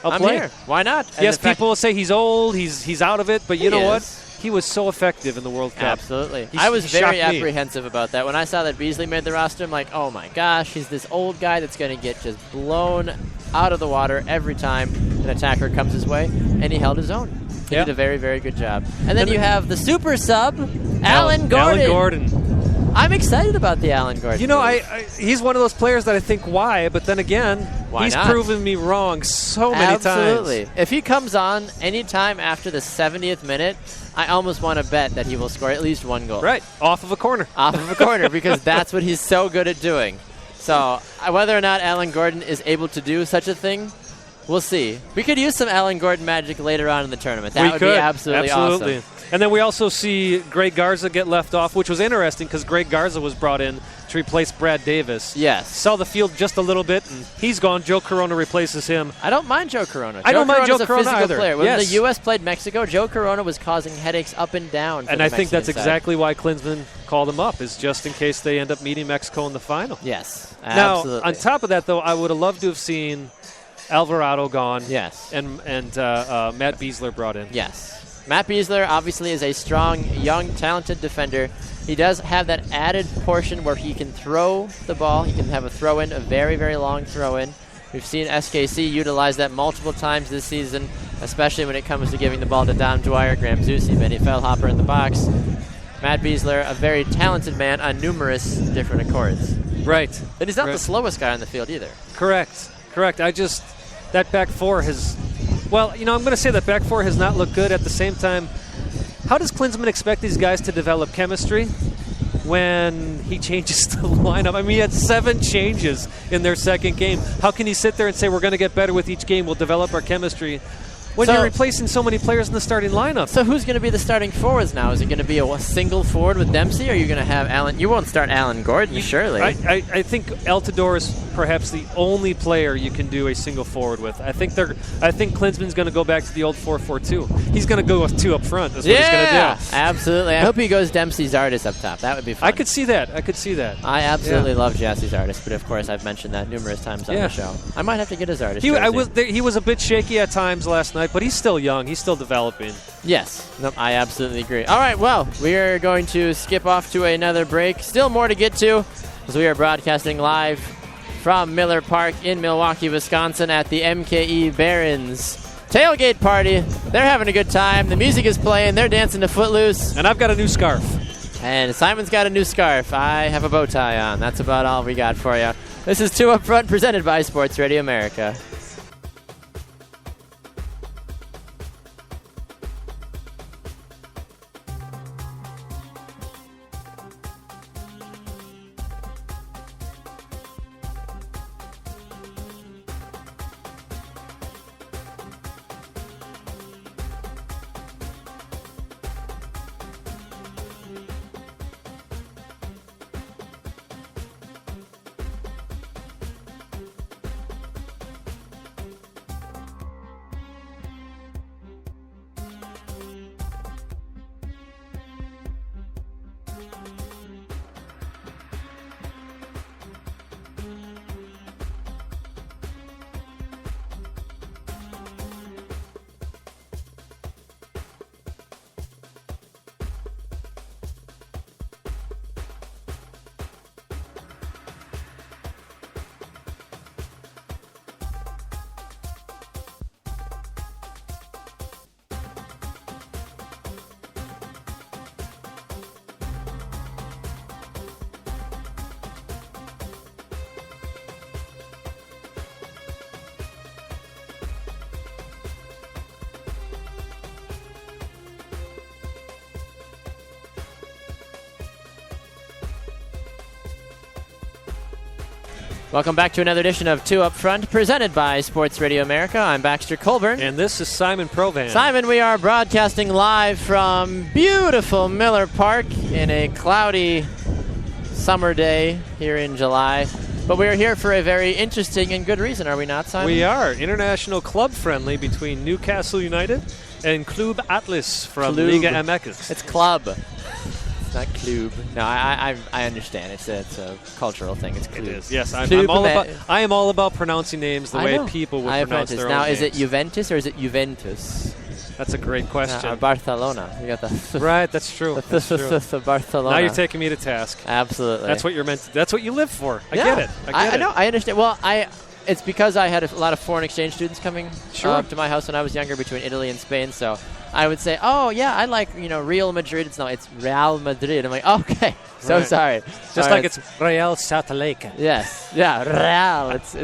I'll play. Here. Why not? And yes, people will say he's old, he's out of it, but you know what? He was so effective in the World Cup. Absolutely. I was very apprehensive about that. When I saw that Beasley made the roster, I'm like, oh my gosh, he's this old guy that's going to get just blown out of the water every time an attacker comes his way, and he held his own. He did a very, very good job. And then you have the super sub, Alan Gordon. Alan Gordon. I'm excited about the Alan Gordon. You know, he's one of those players that I think, why? But then again, he's proven me wrong so many times. Absolutely. If he comes on anytime after the 70th minute, I almost want to bet that he will score at least one goal. Right, off of a corner. Off of a corner, because that's what he's so good at doing. So whether or not Alan Gordon is able to do such a thing, we'll see. We could use some Alan Gordon magic later on in the tournament. That would be absolutely awesome. And then we also see Greg Garza get left off, which was interesting because Greg Garza was brought in to replace Brad Davis. Yes. Saw the field just a little bit, and he's gone. Joe Corona replaces him. I don't mind Joe Corona. I don't mind Joe Corona either. Player. When the U.S. played Mexico, Joe Corona was causing headaches up and down. And I think that's exactly why Klinsmann called him up, is just in case they end up meeting Mexico in the final. Yes, absolutely. Now, on top of that, though, I would have loved to have seen Alvarado gone. Yes. And Matt Besler brought in. Yes. Matt Besler obviously is a strong, young, talented defender. He does have that added portion where he can throw the ball. He can have a throw-in, a very, very long throw-in. We've seen SKC utilize that multiple times this season, especially when it comes to giving the ball to Dom Dwyer, Graham Zusi, Benny Feldhopper in the box. Matt Besler, a very talented man on numerous different accords. Right. And he's not the slowest guy on the field either. Correct. That back four has... Well, I'm going to say that back four has not looked good. At the same time, how does Klinsmann expect these guys to develop chemistry when he changes the lineup? I mean, he had 7 changes in their second game. How can he sit there and say, we're going to get better with each game, we'll develop our chemistry, when you're replacing so many players in the starting lineup? So who's going to be the starting forwards now? Is it going to be a single forward with Dempsey, or are you going to have Alan? You won't start Alan Gordon, surely. I think Altidore is perhaps the only player you can do a single forward with. I think Klinsmann's going to go back to the old 4-4-2. He's going to go with 2 up front. That's what he's going to do. Absolutely. I hope he goes Dempsey Zardes up top. That would be fun. I could see that. I absolutely love Jassy Zardes, but of course I've mentioned that numerous times on the show. I might have to get a Zardes. He was a bit shaky at times last night, but he's still young. He's still developing. Yes. Nope, I absolutely agree. All right, well, we are going to skip off to another break. Still more to get to, as we are broadcasting live from Miller Park in Milwaukee, Wisconsin at the MKE Barons tailgate party. They're having a good time. The music is playing. They're dancing to Footloose. And I've got a new scarf. And Simon's got a new scarf. I have a bow tie on. That's about all we got for you. This is 2 Up Front, presented by Sports Radio America. Welcome back to another edition of 2 Up Front, presented by Sports Radio America. I'm Baxter Colburn. And this is Simon Provan. Simon, we are broadcasting live from beautiful Miller Park in a cloudy summer day here in July. But we are here for a very interesting and good reason, are we not, Simon? We are. International club friendly between Newcastle United and Club Atlas from Liga MX. It's club. It's not Klub. No, I understand. It's a cultural thing. It's Klub. It is. Yes, I am all about pronouncing names the way people would pronounce their own names. Now, is names. it Juventus or is it Juventus? That's a great question. Barcelona. You got the right. That's true. That's true. Barcelona. Now you're taking me to task. Absolutely. That's what you're meant to. That's what you live for. I get it. I know. I understand. Well, it's because I had a lot of foreign exchange students coming to my house when I was younger between Italy and Spain. So I would say, oh, yeah, I like, Real Madrid. It's Real Madrid. I'm like, okay, so sorry. Just like it's Real Salt Lake. Yes. Yeah, Real. It's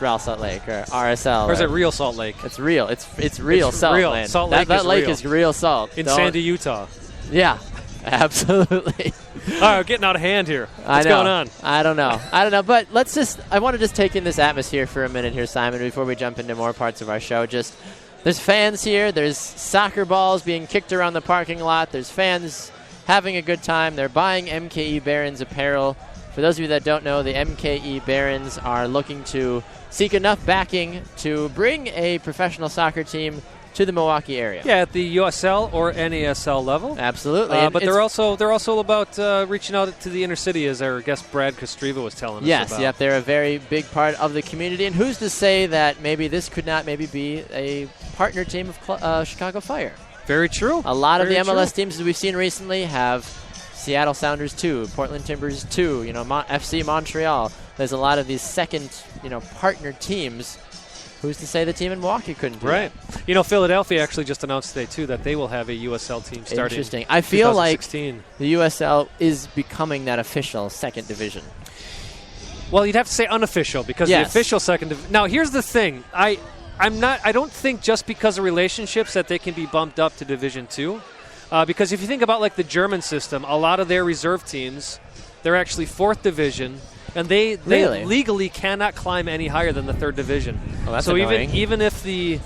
Real Salt Lake or RSL. Or is it Real Salt Lake? It's real. It's real salt real. land. Salt Lake that is lake real. is real salt. In Sandy, Utah. Yeah, absolutely. All right, we're getting out of hand here. What's going on? I don't know. But I want to just take in this atmosphere for a minute here, Simon, before we jump into more parts of our show. There's fans here. There's soccer balls being kicked around the parking lot. There's fans having a good time. They're buying MKE Barons apparel. For those of you that don't know, the MKE Barons are looking to seek enough backing to bring a professional soccer team to the Milwaukee area. Yeah, at the USL or NASL level. Absolutely. But they're also about reaching out to the inner city, as our guest Brad Kostreva was telling us about. Yes, they're a very big part of the community. And who's to say that maybe this could not be a partner team of Chicago Fire? Very true. A lot of the MLS teams that we've seen recently have Seattle Sounders 2, Portland Timbers 2, FC Montreal. There's a lot of these second, partner teams. Who's to say the team in Milwaukee couldn't do that? Philadelphia actually just announced today, too, that they will have a USL team starting. Interesting. I feel like 2016. The USL is becoming that official second division. Well, you'd have to say unofficial, because the official second division. Now, here's the thing. I don't think just because of relationships that they can be bumped up to Division 2. Because if you think about, like, the German system, a lot of their reserve teams, they're actually fourth division. And they legally cannot climb any higher than the third division. Oh, that's so annoying. even if the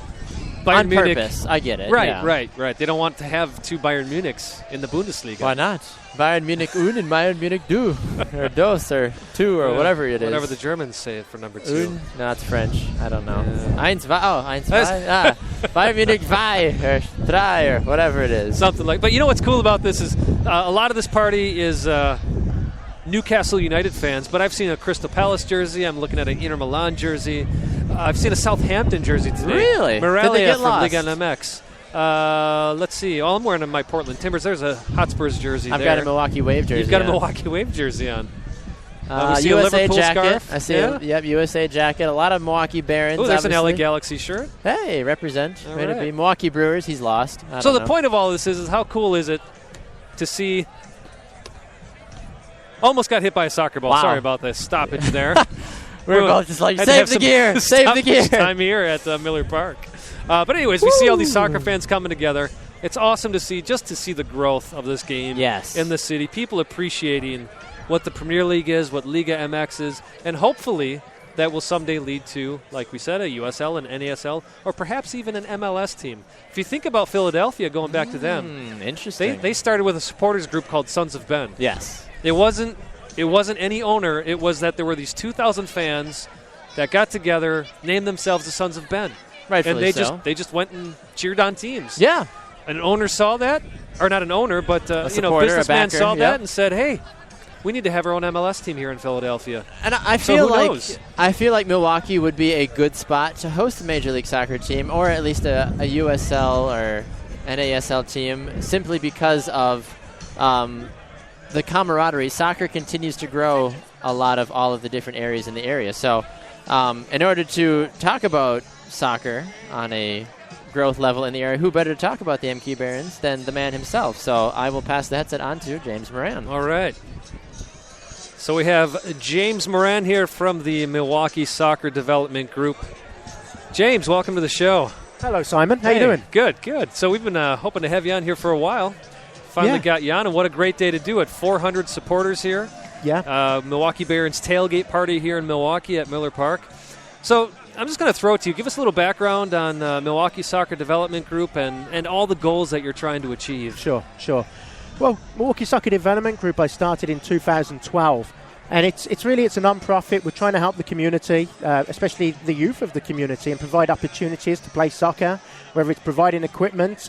Bayern Munich, purpose, I get it. Right. They don't want to have two Bayern Munichs in the Bundesliga. Why not? Bayern Munich un and Bayern Munich du, or dos, or two, or whatever it is. Whatever the Germans say it for number 2. Un? No, it's French. I don't know. Eins, zwei. Bayern Munich zwei, or drei, or whatever it is. Something like. But you know what's cool about this is a lot of this party is. Newcastle United fans, but I've seen a Crystal Palace jersey. I'm looking at an Inter Milan jersey. I've seen a Southampton jersey today. Really? Morelia from Liga MX. Let's see. I'm wearing my Portland Timbers. There's a Hotspurs jersey I've got a Milwaukee Wave jersey. You've got a Milwaukee Wave jersey on. USA a Liverpool jacket. Scarf. I see USA jacket. A lot of Milwaukee Barons. Oh, there's obviously. an LA Galaxy shirt. Hey, represent. All Way to right. be. Milwaukee Brewers, he's lost. So the point of all this is how cool is it to see... Almost got hit by a soccer ball. Wow. Sorry about the stoppage there. We're both just like, had to save have the some gear, save the gear. time here at Miller Park. But anyways, we see all these soccer fans coming together. It's awesome to see the growth of this game in the city. People appreciating what the Premier League is, what Liga MX is, and hopefully that will someday lead to, like we said, a USL, an NASL, or perhaps even an MLS team. If you think about Philadelphia, going back to them, interesting. They started with a supporters group called Sons of Ben. Yes. It wasn't any owner. It was that there were these 2,000 fans that got together, named themselves the Sons of Ben. Rightfully and they just went and cheered on teams. Yeah. An owner saw that, or not an owner, but a supporter, businessman a backer, saw that and said, "Hey, we need to have our own MLS team here in Philadelphia." And I feel like Milwaukee would be a good spot to host a Major League Soccer team, or at least a USL or NASL team, simply because of the camaraderie. Soccer continues to grow a lot of all of the different areas in the area. So in order to talk about soccer on a growth level in the area, who better to talk about the MKE Barons than the man himself? So I will pass the headset on to James Moran. All right. So we have James Moran here from the Milwaukee Soccer Development Group. James, welcome to the show. Hello, Simon. How you doing? Good. So we've been hoping to have you on here for a while. Finally got you on, and what a great day to do it. 400 supporters here. Yeah. Milwaukee Barons tailgate party here in Milwaukee at Miller Park. So I'm just going to throw it to you. Give us a little background on Milwaukee Soccer Development Group and all the goals that you're trying to achieve. Sure. Well, Milwaukee Soccer Development Group I started in 2012. And it's a non-profit. We're trying to help the community, especially the youth of the community, and provide opportunities to play soccer, whether it's providing equipment,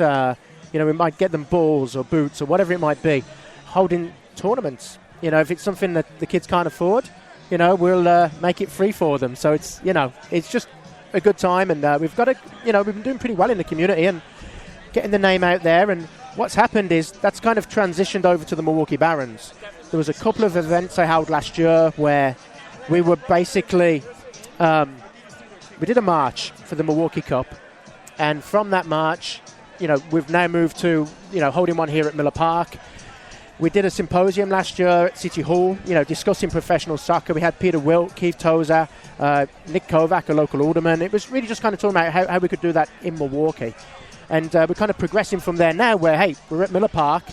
we might get them balls or boots or whatever it might be. holding tournaments. If it's something that the kids can't afford, we'll make it free for them. So it's just a good time, and we've been doing pretty well in the community and getting the name out there. And what's happened is that's kind of transitioned over to the Milwaukee Barons. There was a couple of events I held last year where we were basically we did a march for the Milwaukee Cup, and from that march, we've now moved to holding one here at Miller Park. We did a symposium last year at City Hall, discussing professional soccer. We had Peter Wilt, Keith Tozer, Nick Kovac, a local alderman. It was really just kind of talking about how we could do that in Milwaukee. And we're kind of progressing from there now where, hey, we're at Miller Park.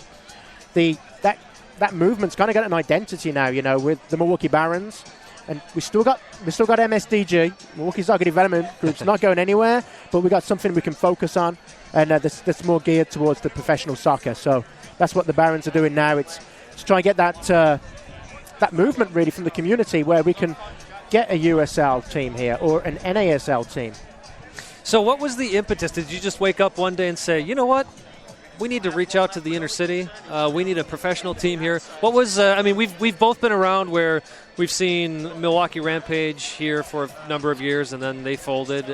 That movement's kind of got an identity now, with the Milwaukee Barons. And we still got MSDG, Milwaukee Soccer Development Group's not going anywhere, but we got something we can focus on, and that's more geared towards the professional soccer. So that's what the Barons are doing now. It's to try and get that movement really from the community where we can get a USL team here or an NASL team. So what was the impetus? Did you just wake up one day and say, you know what? We need to reach out to the inner city. We need a professional team here. What was? We've both been around where we've seen Milwaukee Rampage here for a number of years, and then they folded.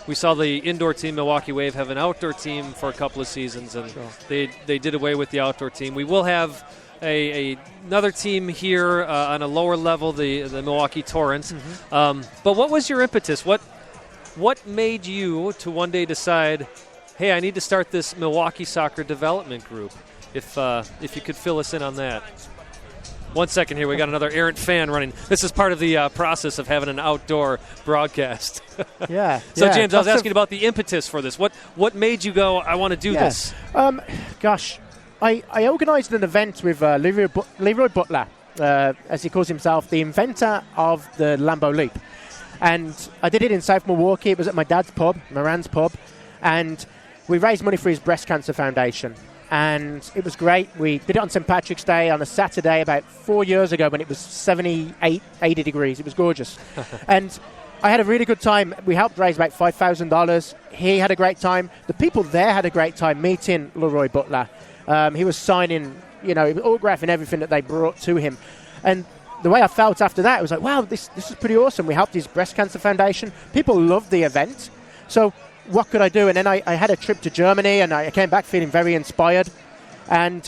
We saw the indoor team, Milwaukee Wave, have an outdoor team for a couple of seasons, and they did away with the outdoor team. We will have another team here on a lower level, the Milwaukee Torrents. Mm-hmm. But what was your impetus? What made you to one day decide, hey, I need to start this Milwaukee Soccer Development Group? If you could fill us in on that. 1 second here. We got another errant fan running. This is part of the process of having an outdoor broadcast. Yeah. So, James, I was asking about the impetus for this. What made you go, I want to do this? I organised an event with Leroy Butler, as he calls himself, the inventor of the Lambo Leap. And I did it in South Milwaukee. It was at my dad's pub, Moran's pub. And we raised money for his breast cancer foundation. And it was great. We did it on St. Patrick's Day on a Saturday about 4 years ago when it was 78, 80 degrees. It was gorgeous. And I had a really good time. We helped raise about $5,000. He had a great time. The people there had a great time meeting Leroy Butler. He was signing, he was autographing everything that they brought to him. And the way I felt after that, I was like, wow, this is pretty awesome. We helped his breast cancer foundation. People loved the event. So what could I do? And then I had a trip to Germany, and I came back feeling very inspired. And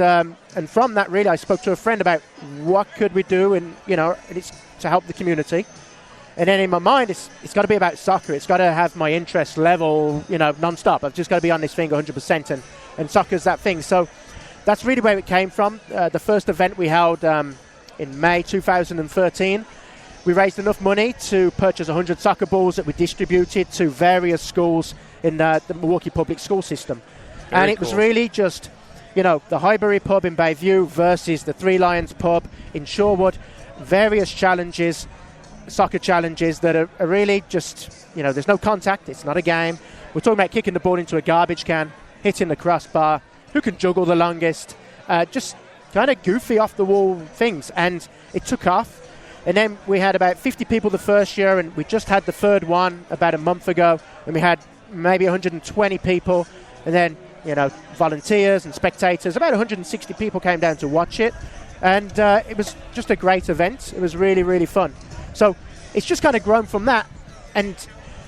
from that, really, I spoke to a friend about what could we do, and it's to help the community. And then in my mind, it's got to be about soccer. It's got to have my interest level, non-stop. I've just got to be on this thing 100%, and soccer's that thing. So that's really where it came from. The first event we held in May 2013. We raised enough money to purchase 100 soccer balls that we distributed to various schools in the Milwaukee public school system. And it was really just, the Highbury pub in Bayview versus the Three Lions pub in Shorewood. Various challenges, soccer challenges that are really just, there's no contact. It's not a game. We're talking about kicking the ball into a garbage can, hitting the crossbar, who can juggle the longest, just kind of goofy off-the-wall things. And it took off. And then we had about 50 people the first year, and we just had the third one about a month ago, and we had maybe 120 people, and then, volunteers and spectators. About 160 people came down to watch it, and it was just a great event. It was really, really fun. So it's just kind of grown from that, and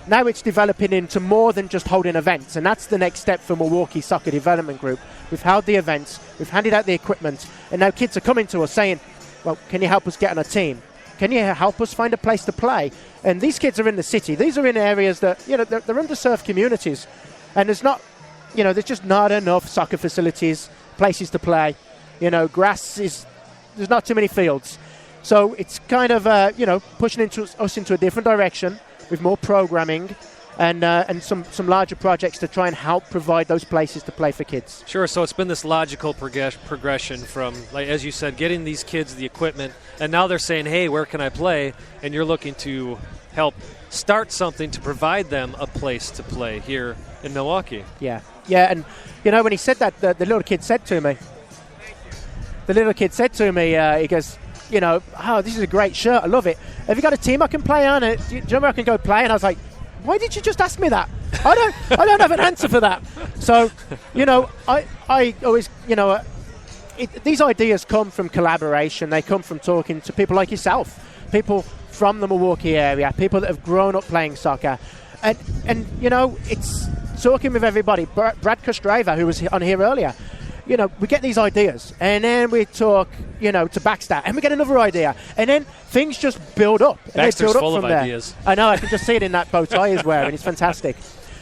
now it's developing into more than just holding events, and that's the next step for Milwaukee Soccer Development Group. We've held the events, we've handed out the equipment, and now kids are coming to us saying, well, can you help us get on a team? Can you help us find a place to play? And these kids are in the city. These are in areas that, they're underserved communities. And there's just not enough soccer facilities, places to play. There's not too many fields. So it's kind of, pushing us into a different direction with more programming and some larger projects to try and help provide those places to play for kids. Sure, so it's been this logical progression from, like as you said, getting these kids the equipment, and now they're saying, hey, where can I play? And you're looking to help start something to provide them a place to play here in Milwaukee. Yeah, and when he said that, the little kid said to me, he goes, oh, this is a great shirt, I love it. Have you got a team I can play on? Do you know where I can go play? And I was like, why did you just ask me that? I don't have an answer for that. So, I always, these ideas come from collaboration. They come from talking to people like yourself, people from the Milwaukee area, people that have grown up playing soccer. And you know, it's talking with everybody. Brad Kostreva, who was on here earlier, you know, we get these ideas, and then we talk, you know, to Baxter, and we get another idea, and then things just build up. Baxter's build up full from of there. ideas. I know, I can just see it in that bow tie he's wearing. It's fantastic.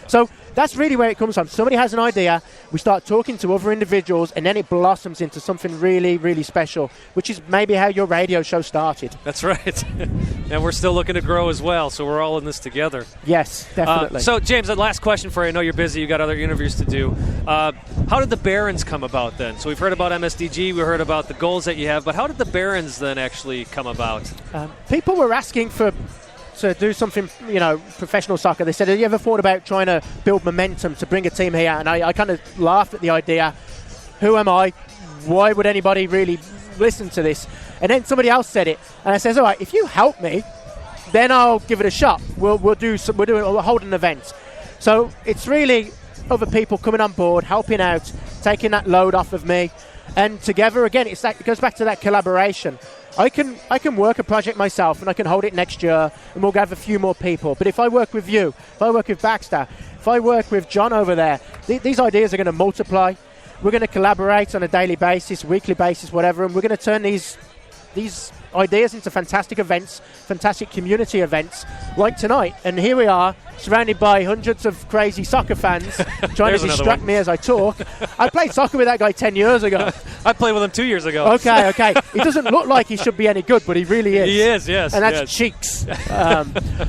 So that's really where it comes from. Somebody has an idea, we start talking to other individuals, and then it blossoms into something really, really special, which is maybe how your radio show started. That's right. And we're still looking to grow as well, so we're all in this together. Yes, definitely. So, James, the last question for you. I know you're busy. You got other interviews to do. How did the Barons come about then? So we've heard about MSDG. We heard about the goals that you have. But how did the Barons then actually come about? People were asking to do something, you know, professional soccer. They said, have you ever thought about trying to build momentum to bring a team here? And I kind of laughed at the idea. Who am I? Why would anybody really listen to this? And then somebody else said it. And I says, all right, if you help me, then I'll give it a shot. We'll hold an event. So it's really other people coming on board, helping out, taking that load off of me. And together, again, it goes back to that collaboration. I can work a project myself, and I can hold it next year, and we'll have a few more people. But if I work with you, if I work with Baxter, if I work with John over there, these ideas are going to multiply. We're going to collaborate on a daily basis, weekly basis, whatever, and we're going to turn these ideas into fantastic events, fantastic community events like tonight. And here we are, surrounded by hundreds of crazy soccer fans trying to distract me as I talk. I played soccer with that guy 10 years ago. I played with him 2 years ago. Okay. He doesn't look like he should be any good, but he really is. He is, yes. And that's cheeks.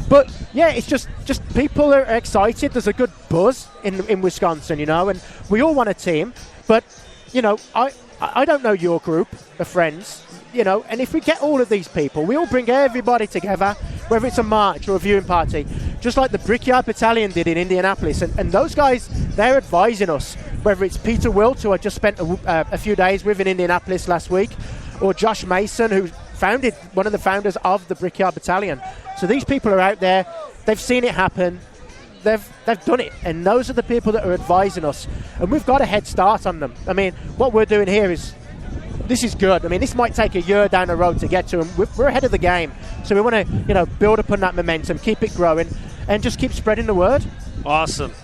But, yeah, it's just people are excited. There's a good buzz in Wisconsin, you know, and we all want a team. But, you know, I don't know your group of friends. You know, and if we get all of these people, we all bring everybody together, whether it's a march or a viewing party, just like the Brickyard Battalion did in Indianapolis. And those guys, they're advising us, whether it's Peter Wilt, who I just spent a few days with in Indianapolis last week, or Josh Mason, who founded one of the founders of the Brickyard Battalion. So these people are out there. They've seen it happen. They've done it. And those are the people that are advising us. And we've got a head start on them. I mean, what we're doing here is, this is good. I mean, this might take a year down the road to get to, and we're ahead of the game. So we want to, you know, build upon that momentum, keep it growing, and just keep spreading the word. Awesome,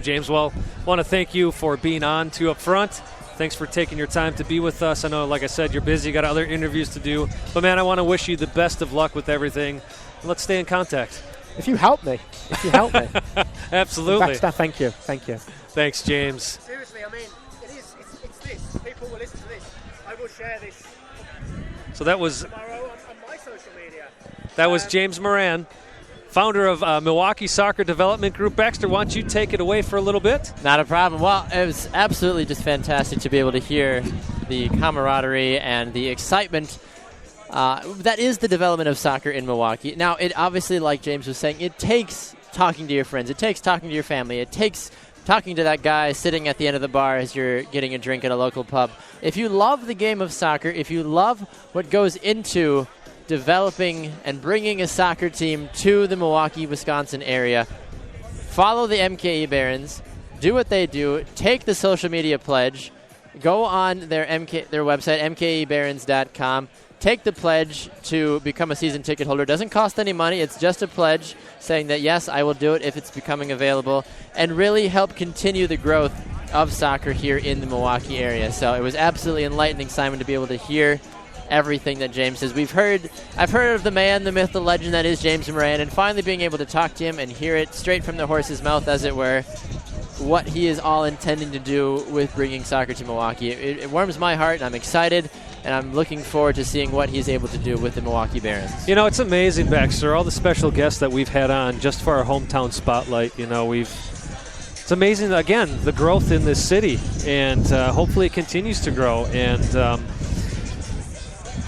James. Well, I want to thank you for being on too up front. Thanks for taking your time to be with us. I know, like I said, you're busy, you got other interviews to do. But, man, I want to wish you the best of luck with everything. Let's stay in contact. If you help me. Absolutely. Baxter, thank you. Thanks, James. Seriously, I mean, it's this. People will listen to this. I will share this So that was tomorrow on my social media. That was James Moran, founder of Milwaukee Soccer Development Group. Baxter, why don't you take it away for a little bit? Not a problem. Well, it was absolutely just fantastic to be able to hear the camaraderie and the excitement that is the development of soccer in Milwaukee. Now, it obviously, like James was saying, it takes talking to your friends. It takes talking to your family. It takes talking to that guy sitting at the end of the bar as you're getting a drink at a local pub. If you love the game of soccer, if you love what goes into developing and bringing a soccer team to the Milwaukee, Wisconsin area, follow the MKE Barons, do what they do, take the social media pledge, go on their website, mkebarons.com, take the pledge to become a season ticket holder. It doesn't cost any money. It's just a pledge saying that, yes, I will do it if it's becoming available, and really help continue the growth of soccer here in the Milwaukee area. So it was absolutely enlightening, Simon, to be able to hear everything that James says. I've heard of the man, the myth, the legend that is James Moran, and finally being able to talk to him and hear it straight from the horse's mouth, as it were, what he is all intending to do with bringing soccer to Milwaukee. It warms my heart, and I'm excited, and I'm looking forward to seeing what he's able to do with the Milwaukee Barons. You know, it's amazing, Baxter, all the special guests that we've had on just for our hometown spotlight. You know, it's amazing, again, the growth in this city, and hopefully it continues to grow. And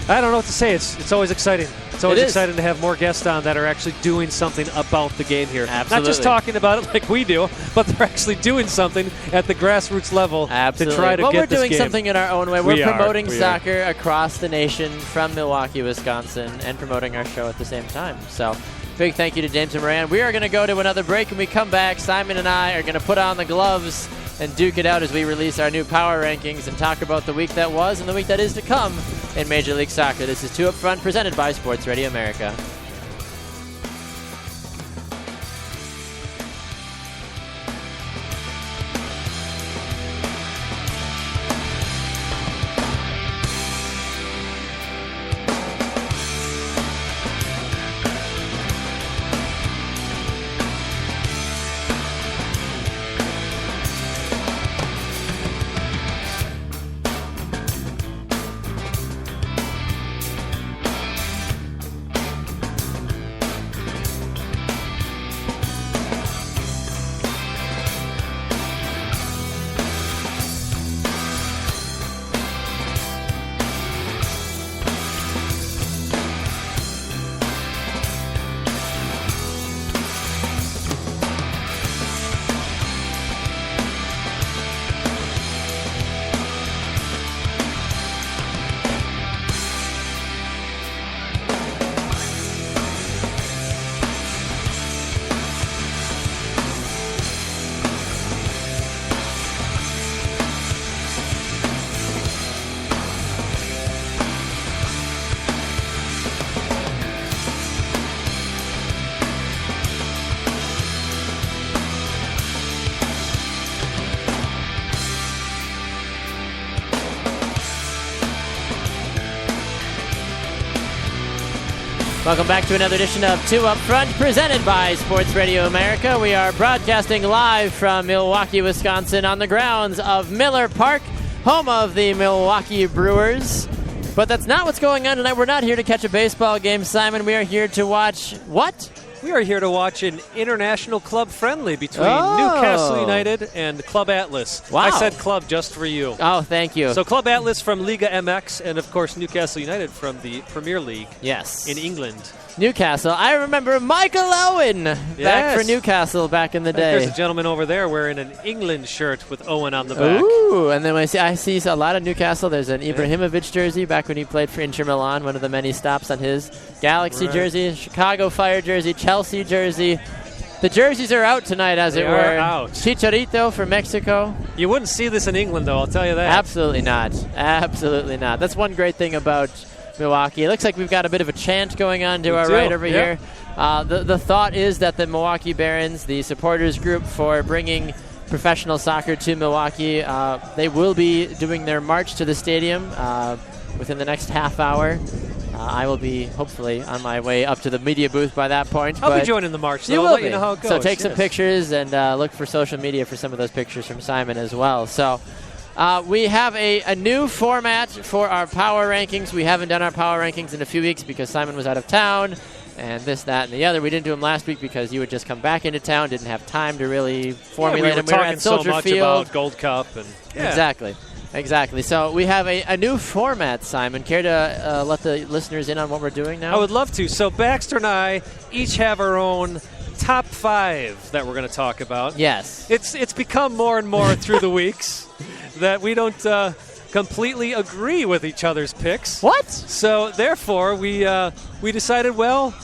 I don't know what to say. It's always exciting. It's always exciting to have more guests on that are actually doing something about the game here. Absolutely. Not just talking about it like we do, but they're actually doing something at the grassroots level to try to get this game. Well, we're doing something in our own way. We're promoting We soccer across the nation from Milwaukee, Wisconsin, and promoting our show at the same time. So big thank you to James and Moran. We are going to go to another break. When we come back, Simon and I are going to put on the gloves and duke it out as we release our new power rankings and talk about the week that was and the week that is to come in Major League Soccer. This is Two Up Front, presented by Sports Radio America. Welcome back to another edition of Two Up Front, presented by Sports Radio America. We are broadcasting live from Milwaukee, Wisconsin, on the grounds of Miller Park, home of the Milwaukee Brewers. But that's not what's going on tonight. We're not here to catch a baseball game, Simon. We are here to watch what? We are here to watch an international club friendly between Newcastle United and Club Atlas. Wow. I said club just for you. Oh, thank you. So Club Atlas from Liga MX and, of course, Newcastle United from the Premier League in England. Newcastle. I remember Michael Owen back for Newcastle back in the day. There's a gentleman over there wearing an England shirt with Owen on the back. Ooh, and then I see a lot of Newcastle. There's an Ibrahimovic jersey back when he played for Inter Milan, one of the many stops on his Galaxy jersey, Chicago Fire jersey, Chelsea jersey. The jerseys are out tonight, as it were. They are out. Chicharito for Mexico. You wouldn't see this in England, though, I'll tell you that. Absolutely not. Absolutely not. That's one great thing about Milwaukee. It looks like we've got a bit of a chant going on to our right over here. The thought is that the Milwaukee Barons, the supporters group for bringing professional soccer to Milwaukee, they will be doing their march to the stadium within the next half hour. I will be hopefully on my way up to the media booth by that point. I'll be joining the march, though. You will I'll let you know how it goes. So take some pictures and look for social media for some of those pictures from Simon as well. So we have a new format for our power rankings. We haven't done our power rankings in a few weeks because Simon was out of town and this, that, and the other. We didn't do them last week because you had just come back into town, didn't have time to really formulate them. We were talking at Soldier so much Field. about Gold Cup. And Exactly. So we have a new format, Simon. Care to let the listeners in on what we're doing now? I would love to. So Baxter and I each have our own top 5 that we're going to talk about. Yes. It's become more and more through the weeks that we don't completely agree with each other's picks. What? So therefore, we decided, well,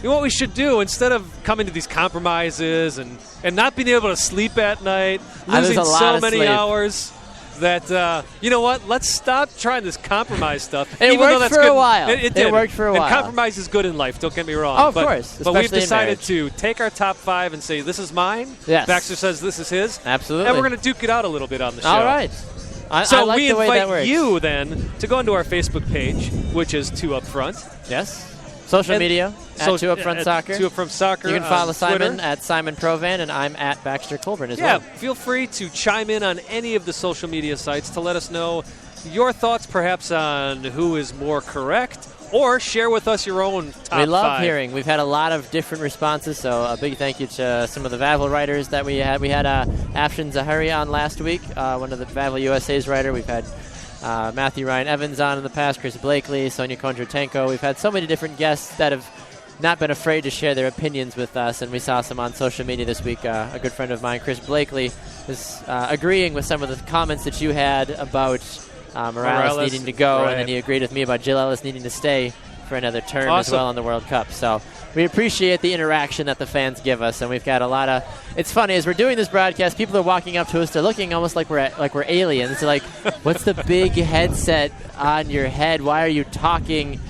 you know what we should do, instead of coming to these compromises and not being able to sleep at night, losing so many hours, that, you know what, let's stop trying this compromise stuff. It worked for a while. It did. It worked for a while. And compromise is good in life, don't get me wrong. Oh, of course. But we've decided to take our top 5 and say, this is mine. Yes. Baxter says this is his. Absolutely. And we're going to duke it out a little bit on the show. All right. So I like we the way that invite works. you then to go into our Facebook page, which is Two Up Front. Yes. Social media at Two Up Front Soccer. Two Up Front Soccer. You can follow Twitter. Simon at Simon Provan, and I'm at Baxter Colburn as well. Yeah, feel free to chime in on any of the social media sites to let us know your thoughts perhaps on who is more correct, or share with us your own top 5. We love hearing. We've had a lot of different responses, so a big thank you to some of the Vavel writers that we had. We had Afshin Zahari on last week, one of the Vavel USA's writer. We've had Matthew Ryan Evans on in the past, Chris Blakely, Sonia Kondratenko. We've had so many different guests that have not been afraid to share their opinions with us, and we saw some on social media this week. A good friend of mine, Chris Blakely, was agreeing with some of the comments that you had about Morales needing to go, and then he agreed with me about Jill Ellis needing to stay for another term as well in the World Cup. So we appreciate the interaction that the fans give us, and we've got a lot of. It's funny as we're doing this broadcast, people are walking up to us. They're looking almost like we're aliens. They're like, "What's the big headset on your head? Why are you talking?"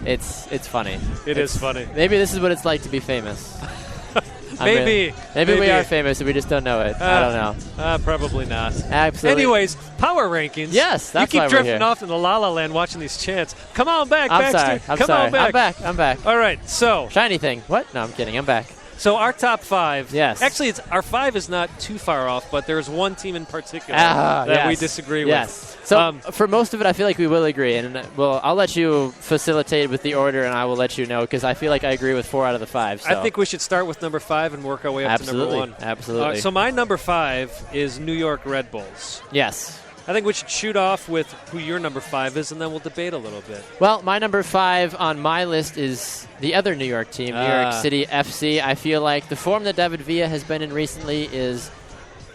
It's funny. It is funny. Maybe this is what it's like to be famous. Maybe we are famous and we just don't know it. I don't know. Probably not. Absolutely. Anyways, power rankings. Yes, that's you why keep we're drifting here. off in the La La Land watching these chants. Come on back, I'm Baxter. sorry. Come on back. I'm back. All right, so Shiny thing. What? No, I'm kidding. I'm back. So our top 5. Yes. Actually, our 5 is not too far off, but there's one team in particular that that we disagree with. So for most of it, I feel like we will agree, and I'll let you facilitate with the order, and I will let you know because I feel like I agree with 4 out of the 5. So. I think we should start with number 5 and work our way up to number 1. Absolutely. So my number 5 is New York Red Bulls. Yes. I think we should shoot off with who your number 5 is, and then we'll debate a little bit. Well, my number 5 on my list is the other New York team, New York City FC. I feel like the form that David Villa has been in recently is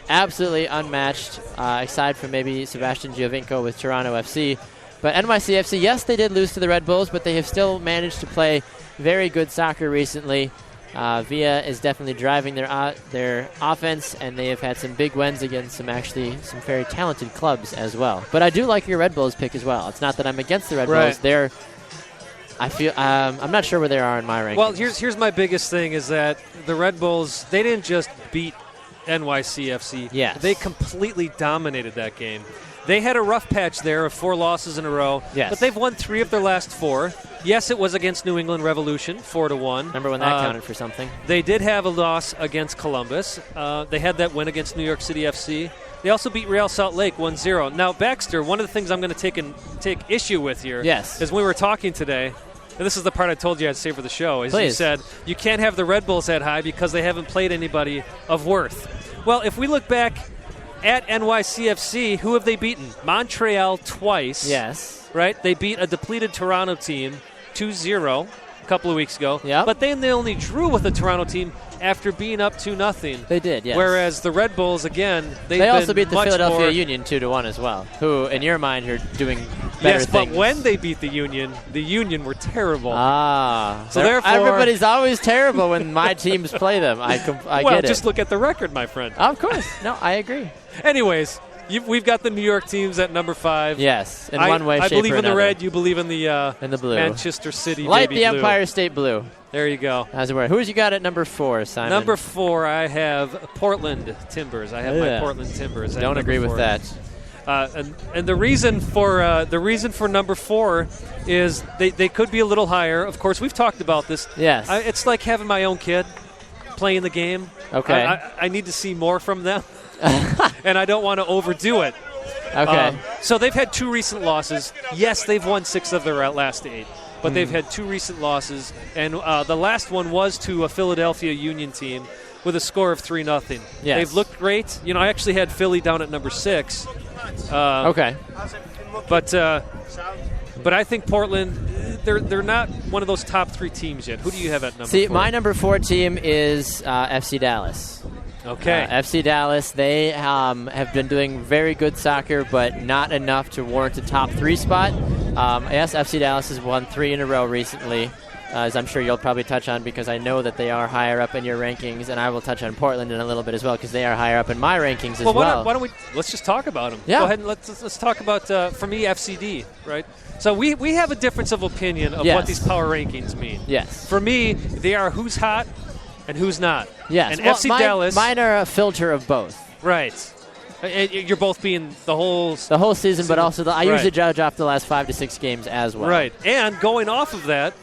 absolutely unmatched, aside from maybe Sebastian Giovinco with Toronto FC. But NYCFC, yes, they did lose to the Red Bulls, but they have still managed to play very good soccer recently. Villa is definitely driving their offense, and they have had some big wins against some very talented clubs as well. But I do like your Red Bulls pick as well. It's not that I'm against the Red Bulls. I'm not sure where they are in my rankings. Well, here's my biggest thing is that the Red Bulls, they didn't just beat NYCFC. Yes. They completely dominated that game. They had a rough patch there of 4 losses in a row, yes. but they've won 3 of their last 4. Yes, it was against New England Revolution, 4-1. Remember when that counted for something? They did have a loss against Columbus. They had that win against New York City FC. They also beat Real Salt Lake 1-0. Now, Baxter, one of the things I'm going to take issue with here is when we were talking today, and this is the part I told you I'd say for the show, is you said you can't have the Red Bulls that high because they haven't played anybody of worth. Well, if we look back at NYCFC, who have they beaten? Montreal twice. Yes. Right? They beat a depleted Toronto team 2-0 a couple of weeks ago. Yep. But then they only drew with the Toronto team after being up 2-0. They did, yes. Whereas the Red Bulls, again, they also beat the Philadelphia Union 2-1 as well, who, in your mind, are doing better things. Yes, but when they beat the Union were terrible. So therefore, everybody's always terrible when my teams play them. I get it. Well, just look at the record, my friend. Of course. No, I agree. Anyways, we've got the New York teams at number 5. Yes, in one way, shape, or I believe in another. the red. You believe in the blue. Manchester City Light baby the blue. Empire State Blue. There you go. As it were. Who's you got at number 4, Simon? Number 4, I have Portland Timbers. I have my Portland Timbers. Don't agree with that. And the reason for number 4 is they could be a little higher. Of course, we've talked about this. Yes. It's like having my own kid playing the game. Okay. I need to see more from them, and I don't want to overdo it. Okay. So they've had 2 recent losses. Yes, they've won 6 of their last 8, but they've had 2 recent losses, and the last one was to a Philadelphia Union team with a score of 3-0. Yes. They've looked great. I actually had Philly down at number 6. Okay. But I think Portland, they're not one of those top 3 teams yet. Who do you have at number 4? My number 4 team is FC Dallas. Okay. FC Dallas, they have been doing very good soccer, but not enough to warrant a top 3 spot. Yes, FC Dallas has won 3 in a row recently, as I'm sure you'll probably touch on because I know that they are higher up in your rankings, and I will touch on Portland in a little bit as well because they are higher up in my rankings as well. Why don't we let's just talk about them? Yeah. Go ahead and let's talk about, for me, FCD, right? So we have a difference of opinion of what these power rankings mean. Yes. For me, they are who's hot and who's not. Yes. And FC Dallas. Mine are a filter of both. Right. You're both being the whole season, but also I usually judge off the last 5 to 6 games as well. Right. And going off of that,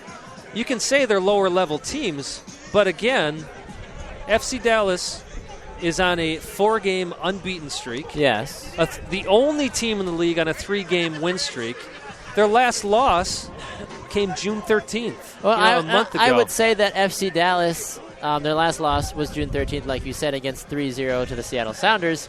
you can say they're lower level teams, but again, FC Dallas is on a 4-game unbeaten streak. Yes. The only team in the league on a 3-game win streak. Their last loss came June 13th, a month ago. I would say that FC Dallas, their last loss was June 13th, like you said, against 3-0 to the Seattle Sounders.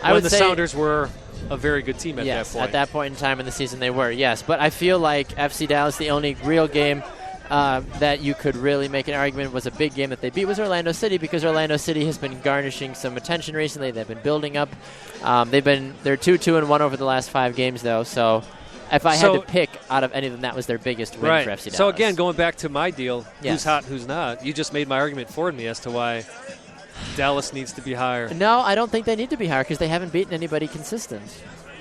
When the Sounders were a very good team at that point. At that point in time in the season they were, yes. But I feel like FC Dallas, the only real game that you could really make an argument was a big game that they beat was Orlando City because Orlando City has been garnishing some attention recently. They've been building up. They're 2-2-1 over the last 5 games, though, so If I had to pick out of any of them, that was their biggest win for FC Dallas. So again, going back to my deal, Yes. who's hot, who's not, you just made my argument for me as to why Dallas needs to be higher. No, I don't think they need to be higher because they haven't beaten anybody consistent.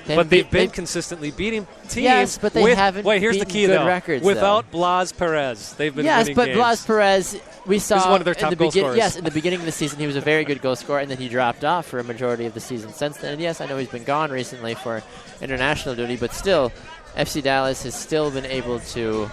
But they've been consistently beating teams. Yes, but they haven't here's the beaten key, good though. records, Without Blas Perez, they've been winning but games. Blas Perez, we saw He's one of their top goal scorers. Yes, in the beginning of the season, he was a very good goal scorer, and then he dropped off for a majority of the season since then. And yes, I know he's been gone recently for international duty, but still, FC Dallas has still been able to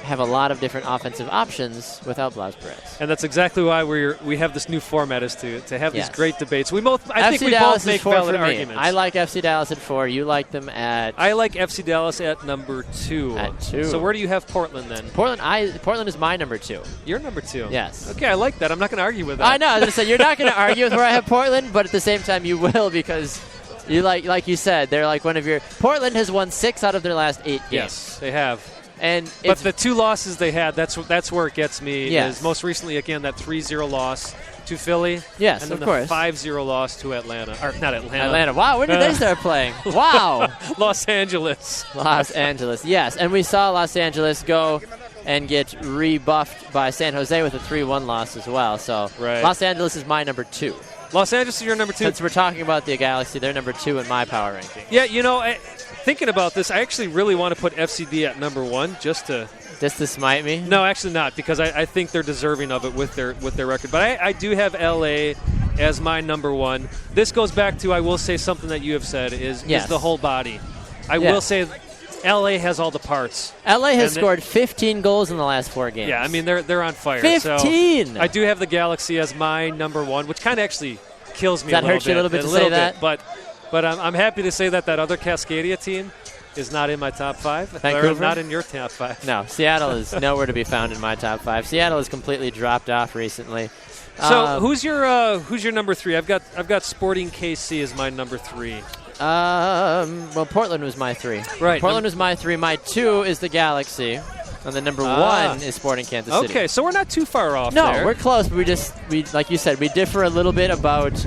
have a lot of different offensive options without Blas Perez. And that's exactly why we have this new format, is to have these great debates. I think we Dallas both make valid arguments. I like FC Dallas at 4. You like them at... I like FC Dallas at number 2. At 2. So where do you have Portland then? Portland is my number 2. You're number 2. Yes. Okay, I like that. I'm not going to argue with that. I know. I was going to say, you're not going to argue with where I have Portland, but at the same time you will because... You like you said, they're like one of your... Portland has won 6 out of their last 8 games. Yes, they have. But the 2 losses they had, that's where it gets me. Yes. Is most recently, again, that 3-0 loss to Philly. Yes, and then of course. the 5-0 loss to Atlanta. Or not Atlanta. Atlanta. Wow, when did they start playing? Wow. Los Angeles. Los Angeles, yes. And we saw Los Angeles go and get rebuffed by San Jose with a 3-1 loss as well. So Los Angeles is my number 2. Los Angeles is your number 2? Since we're talking about the Galaxy, they're number 2 in my power ranking. Yeah, thinking about this, I actually really want to put FCD at number 1 just to smite me? No, actually not, because I think they're deserving of it with their record. But I do have LA as my number 1. This goes back to, I will say something that you have said, is the whole body. I will say LA has all the parts. LA has scored 15 goals in the last 4 games. Yeah, I mean, they're on fire. 15! So I do have the Galaxy as my number 1, which kind of actually kills me Does that hurt you a little bit to say that? But I'm happy to say that other Cascadia team is not in my top 5. Vancouver? Or not in your top 5. No, Seattle is nowhere to be found in my top 5. Seattle has completely dropped off recently. So who's your number 3? I've got Sporting KC as my number 3. Well, Portland was my 3. Right. Portland was my 3. My 2 is the Galaxy. And the number 1 is Sporting Kansas City. Okay, so we're not too far off No, there. we're close, but we like you said, we differ a little bit about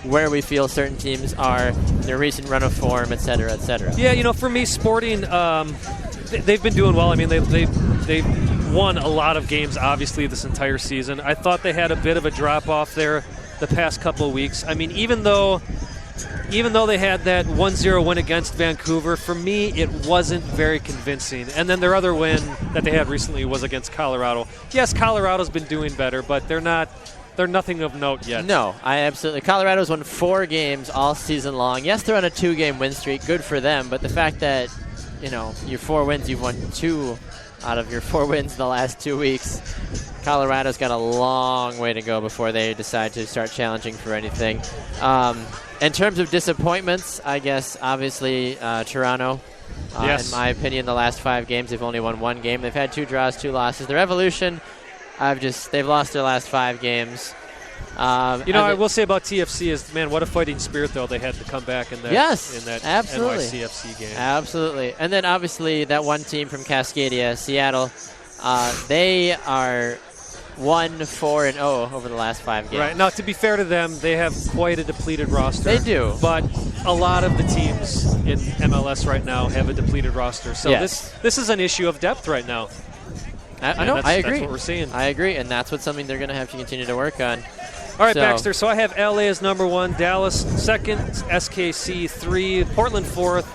where we feel certain teams are, their recent run of form, et cetera, et cetera. Yeah, for me, Sporting, they've been doing well. I mean, they've won a lot of games, obviously, this entire season. I thought they had a bit of a drop-off there the past couple of weeks. I mean, even though they had that 1-0 win against Vancouver, for me, it wasn't very convincing. And then their other win that they had recently was against Colorado. Yes, Colorado's been doing better, but they're nothing of note yet. No, Colorado's won 4 games all season long. Yes, they're on a 2-game win streak. Good for them. But the fact that, your 4 wins, you've won 2 out of your 4 wins in the last 2 weeks. Colorado's got a long way to go before they decide to start challenging for anything. In terms of disappointments, I guess, obviously, Toronto. Yes. In my opinion, the last 5 games, they've only won 1 game. They've had 2 draws, 2 losses. Their evolution, they've lost their last 5 games. I will say about TFC is, man, what a fighting spirit, though, they had to come back in that absolutely. NYCFC game. Absolutely. And then, obviously, that one team from Cascadia, Seattle, they are 1-4-0 over the last 5 games. Right. Now, to be fair to them, they have quite a depleted roster. They do. But a lot of the teams in MLS right now have a depleted roster. So this is an issue of depth right now. I agree. That's what we're seeing. I agree, and that's something they're going to have to continue to work on. All right, Baxter, so I have LA as number 1, Dallas 2nd, SKC 3, Portland 4th,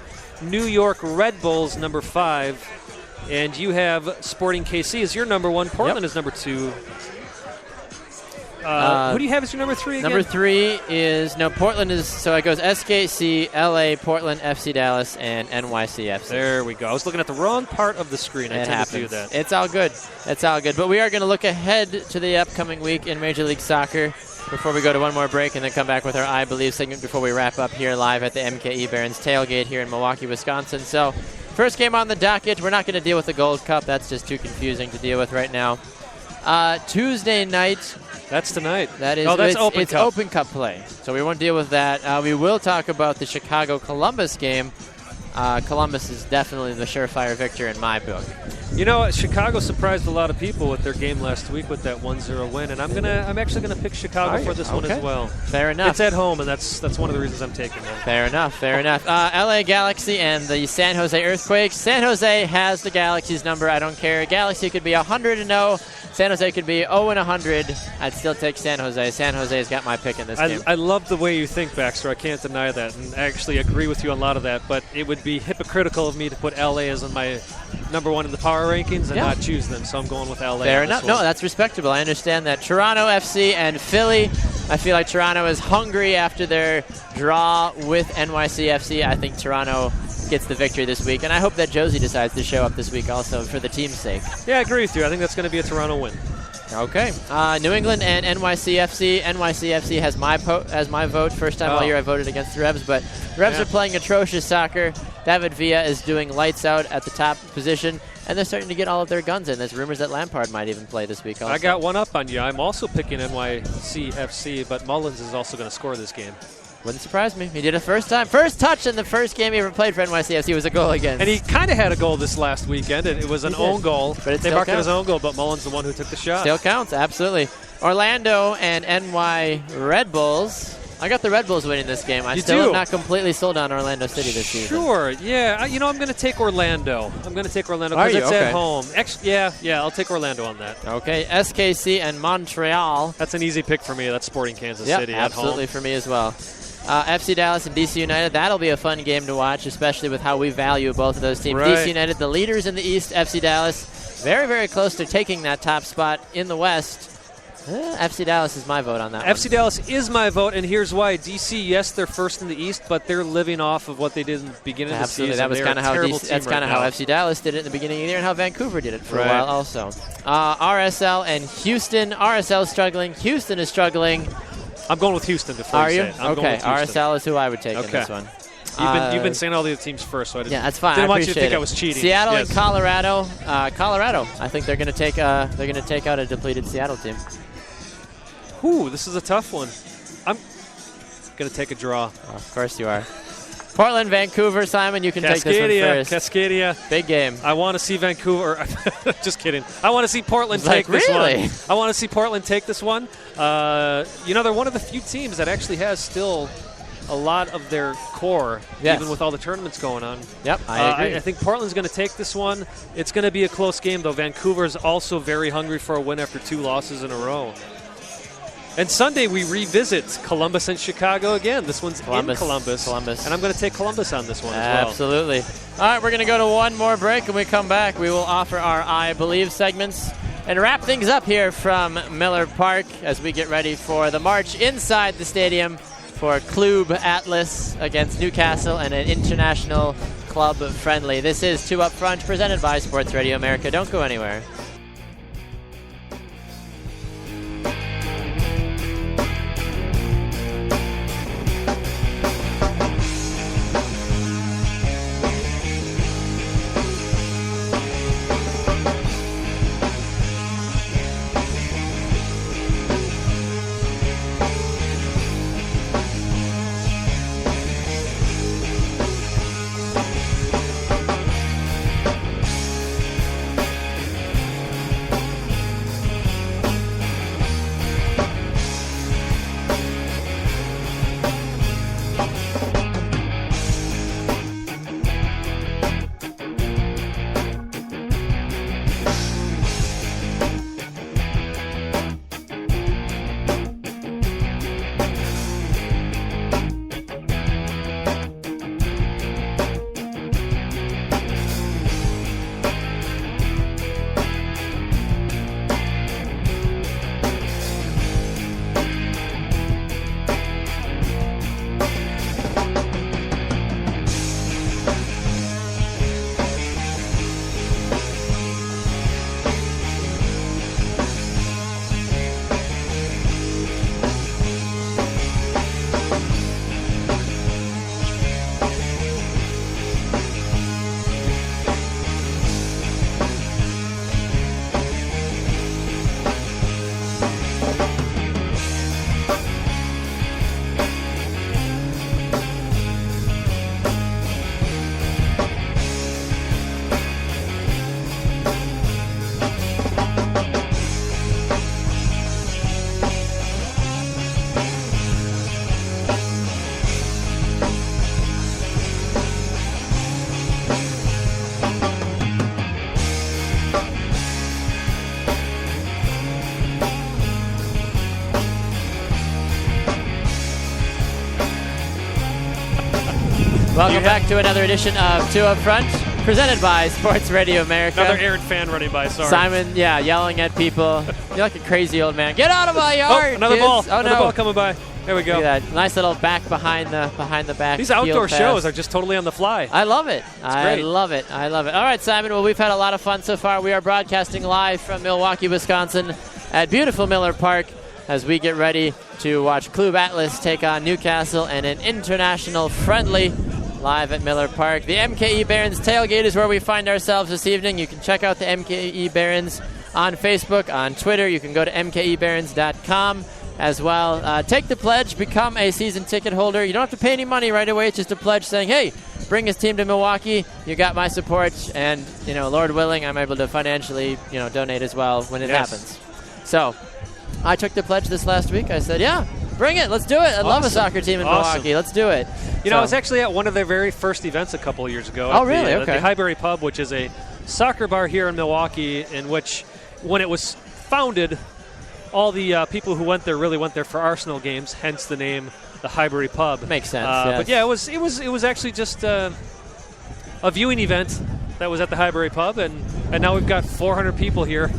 New York Red Bulls number 5, and you have Sporting KC as your number 1, Portland is number 2. Who do you have as your number 3 again? Number 3 is, Portland is, so it goes SKC, LA, Portland, FC Dallas, and NYCFC. There we go. I was looking at the wrong part of the screen. I tend to do that. It's all good. It's all good. But we are going to look ahead to the upcoming week in Major League Soccer before we go to one more break and then come back with our I Believe segment before we wrap up here live at the MKE Barons tailgate here in Milwaukee, Wisconsin. So first game on the docket, we're not going to deal with the Gold Cup. That's just too confusing to deal with right now. Tuesday night. That's tonight. That is. That's Open It's Cup. Open Cup play, so we won't deal with that. We will talk about the Chicago-Columbus game Columbus is definitely the surefire victor in my book. You know, Chicago surprised a lot of people with their game last week with that 1-0 win, and I'm actually gonna pick Chicago for this one as well. Fair enough. It's at home, and that's one of the reasons I'm taking it. Fair enough. LA Galaxy and the San Jose Earthquakes. San Jose has the Galaxy's number. I don't care. Galaxy could be 100-0. San Jose could be 0-100. I'd still take San Jose. San Jose's got my pick in this game. I love the way you think, Baxter. I can't deny that, and I actually agree with you on a lot of that. But it would be hypocritical of me to put LA as on my number one in the power rankings and not choose them. So I'm going with LA. Fair enough. No, that's respectable. I understand that. Toronto FC and Philly. I feel like Toronto is hungry after their draw with NYCFC. I think Toronto gets the victory this week, and I hope that Josie decides to show up this week also for the team's sake. Yeah, I agree with you. I think that's going to be a Toronto win. Okay. New England and NYCFC. NYCFC has my vote. First time all year I voted against the Revs, but Revs are playing atrocious soccer. David Villa is doing lights out at the top position, and they're starting to get all of their guns in. There's rumors that Lampard might even play this week also. I got one up on you. I'm also picking NYCFC, but Mullins is also going to score this game. Wouldn't surprise me. He did it first time. First touch in the first game he ever played for NYCFC was a goal against. And he kind of had a goal this last weekend, and it was an own goal. But they marked it as own goal, but Mullins the one who took the shot. Still counts, absolutely. Orlando and NY Red Bulls. I got the Red Bulls winning this game. I still am not completely sold on Orlando City this season. Sure, yeah. I'm going to take Orlando. I'm going to take Orlando because it's at home. Yeah, I'll take Orlando on that. Okay, SKC and Montreal. That's an easy pick for me. That's Sporting Kansas City at home. Absolutely for me as well. FC Dallas and DC United, that'll be a fun game to watch, especially with how we value both of those teams. Right. DC United, the leaders in the East. FC Dallas, very, very close to taking that top spot in the West. FC Dallas is my vote on that FC Dallas is my vote, and here's why. DC, yes, they're first in the East, but they're living off of what they did in the beginning of the season. That was kind of how FC Dallas did it in the beginning of the year, and how Vancouver did it for a while also. RSL and Houston. RSL is struggling. Houston is struggling. I'm going with Houston before Are you you? say it. I'm okay, RSL is who I would take in this one. You've been saying all the other teams first, so I didn't, that's fine. didn't want you to think I was cheating. Seattle and Colorado. Colorado, I think they're going to take out a depleted Seattle team. Ooh, this is a tough one. I'm going to take a draw. Oh, of course you are. Portland, Vancouver. Simon, you can take this one first. Cascadia. Big game. I want to see Vancouver. Just kidding. I want to see Portland take this one. I want to see Portland take this one. They're one of the few teams that actually has still a lot of their core, even with all the tournaments going on. Yep, I agree. I think Portland's going to take this one. It's going to be a close game, though. Vancouver is also very hungry for a win after 2 losses in a row. And Sunday, we revisit Columbus and Chicago again. This one's in Columbus. And I'm going to take Columbus on this one as well. Absolutely. All right, we're going to go to one more break. When we come back, we will offer our I Believe segments and wrap things up here from Miller Park as we get ready for the march inside the stadium for Club Atlas against Newcastle and an international club friendly. This is 2 Up Front, presented by Sports Radio America. Don't go anywhere. Welcome back to another edition of Two Up Front, presented by Sports Radio America. Another errant fan running by, sorry. Simon, yelling at people. You're like a crazy old man. Get out of my yard, another kids. ball. Oh, another ball coming by. There we go. Look at that. Nice little back behind the back. These outdoor field shows pass. are just totally on the fly. I love it. Great. Love it. I love it. All right, Simon. Well, we've had a lot of fun so far. We are broadcasting live from Milwaukee, Wisconsin at beautiful Miller Park as we get ready to watch Club Atlas take on Newcastle and an international friendly live at Miller Park. The MKE Barons tailgate is where we find ourselves this evening. You can check out the MKE Barons on Facebook, on Twitter. You can go to mkebarons.com as well. Take the pledge, become a season ticket holder. You don't have to pay any money right away. It's just a pledge saying, hey, bring his team to Milwaukee. You got my support, and Lord willing, I'm able to financially donate as well when it happens. So I took the pledge this last week. I said, yeah, bring it. Let's do it. I love a soccer team in Milwaukee. Let's do it. I was actually at one of their very first events a couple of years ago. Oh, really? Okay. At the Highbury Pub, which is a soccer bar here in Milwaukee, in which, when it was founded, all the people who went there really went there for Arsenal games, hence the name, the Highbury Pub. Makes sense. Yes. But yeah, it was actually just a viewing event that was at the Highbury Pub, and now we've got 400 people here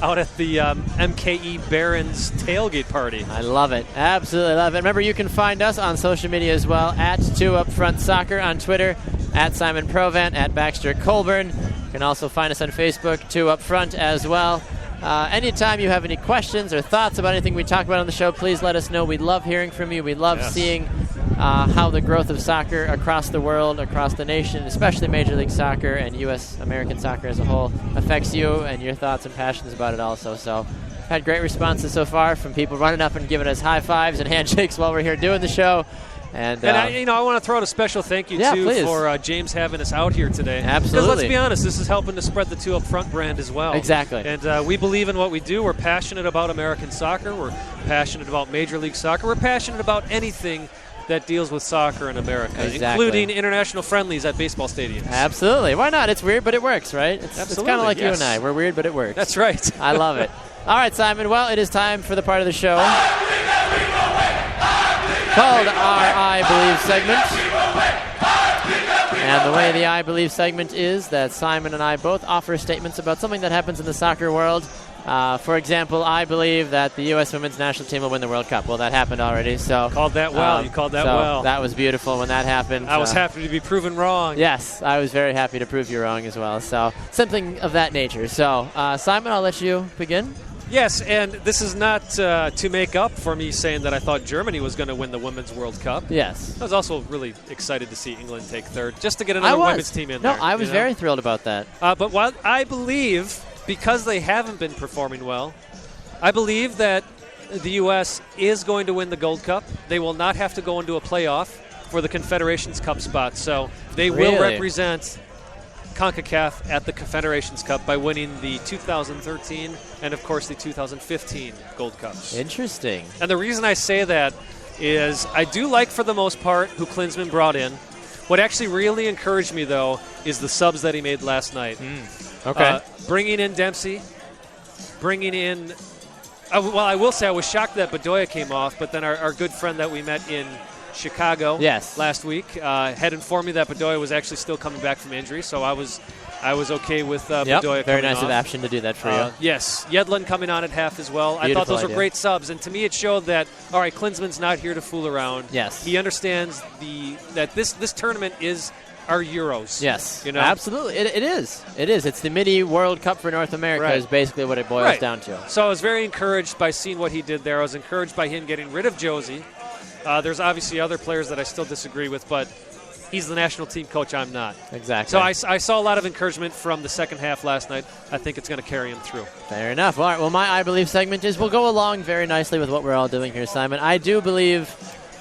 out at the MKE Barons tailgate party. I love it. Absolutely love it. Remember, you can find us on social media as well, at 2UpFront Soccer on Twitter, at Simon Provant, at Baxter Colburn. You can also find us on Facebook, 2UpFront as well. Anytime you have any questions or thoughts about anything we talk about on the show, please let us know. We love hearing from you. We love seeing how the growth of soccer across the world, across the nation, especially Major League Soccer and U.S. American soccer as a whole, affects you and your thoughts and passions about it also. So had great responses so far from people running up and giving us high fives and handshakes while we're here doing the show. And I want to throw out a special thank you, too, please. for James having us out here today. Absolutely. Because let's be honest, this is helping to spread the Two Up Front brand as well. Exactly. And we believe in what we do. We're passionate about American soccer. We're passionate about Major League Soccer. We're passionate about anything that deals with soccer in America, including international friendlies at baseball stadiums. Absolutely. Why not? It's weird, but it works, right? It's kind of like you and I. We're weird, but it works. That's right. I love it. All right, Simon. Well, it is time for the part of the show called our I Believe segment. And the way the I Believe segment is that Simon and I both offer statements about something that happens in the soccer world. For example, I believe that the U.S. women's national team will win the World Cup. Well, that happened already. So called that well. You called that well. That was beautiful when that happened. I was happy to be proven wrong. Yes, I was very happy to prove you wrong as well. So something of that nature. So, Simon, I'll let you begin. Yes, and this is not to make up for me saying that I thought Germany was going to win the Women's World Cup. Yes. I was also really excited to see England take third, just to get another women's team in there. No, I was very thrilled about that. But while I believe, because they haven't been performing well, I believe that the U.S. is going to win the Gold Cup. They will not have to go into a playoff for the Confederations Cup spot, so they will represent CONCACAF at the Confederations Cup by winning the 2013 and, of course, the 2015 Gold Cups. Interesting. And the reason I say that is I do like, for the most part, who Klinsmann brought in. What actually really encouraged me, though, is the subs that he made last night. Okay. Bringing in Dempsey, bringing in well, I will say I was shocked that Bedoya came off, but then our good friend that we met in Chicago last week had informed me that Bedoya was actually still coming back from injury, so I was okay with Bedoya coming very nice off. of Afshin to do that for you. Yes. Yedlin coming on at half as well. Beautiful I thought those idea. were great subs, and to me it showed that, all right, Klinsmann's not here to fool around. Yes. He understands that this tournament is our Euros. Yes. You know? Absolutely. It is. It is. It's the mini World Cup for North America is basically what it boils down to. So I was very encouraged by seeing what he did there. I was encouraged by him getting rid of Josie. There's obviously other players that I still disagree with, but he's the national team coach. I'm not. Exactly. So I saw a lot of encouragement from the second half last night. I think it's going to carry him through. Fair enough. All right. Well, my I Believe segment will go along very nicely with what we're all doing here, Simon. I do believe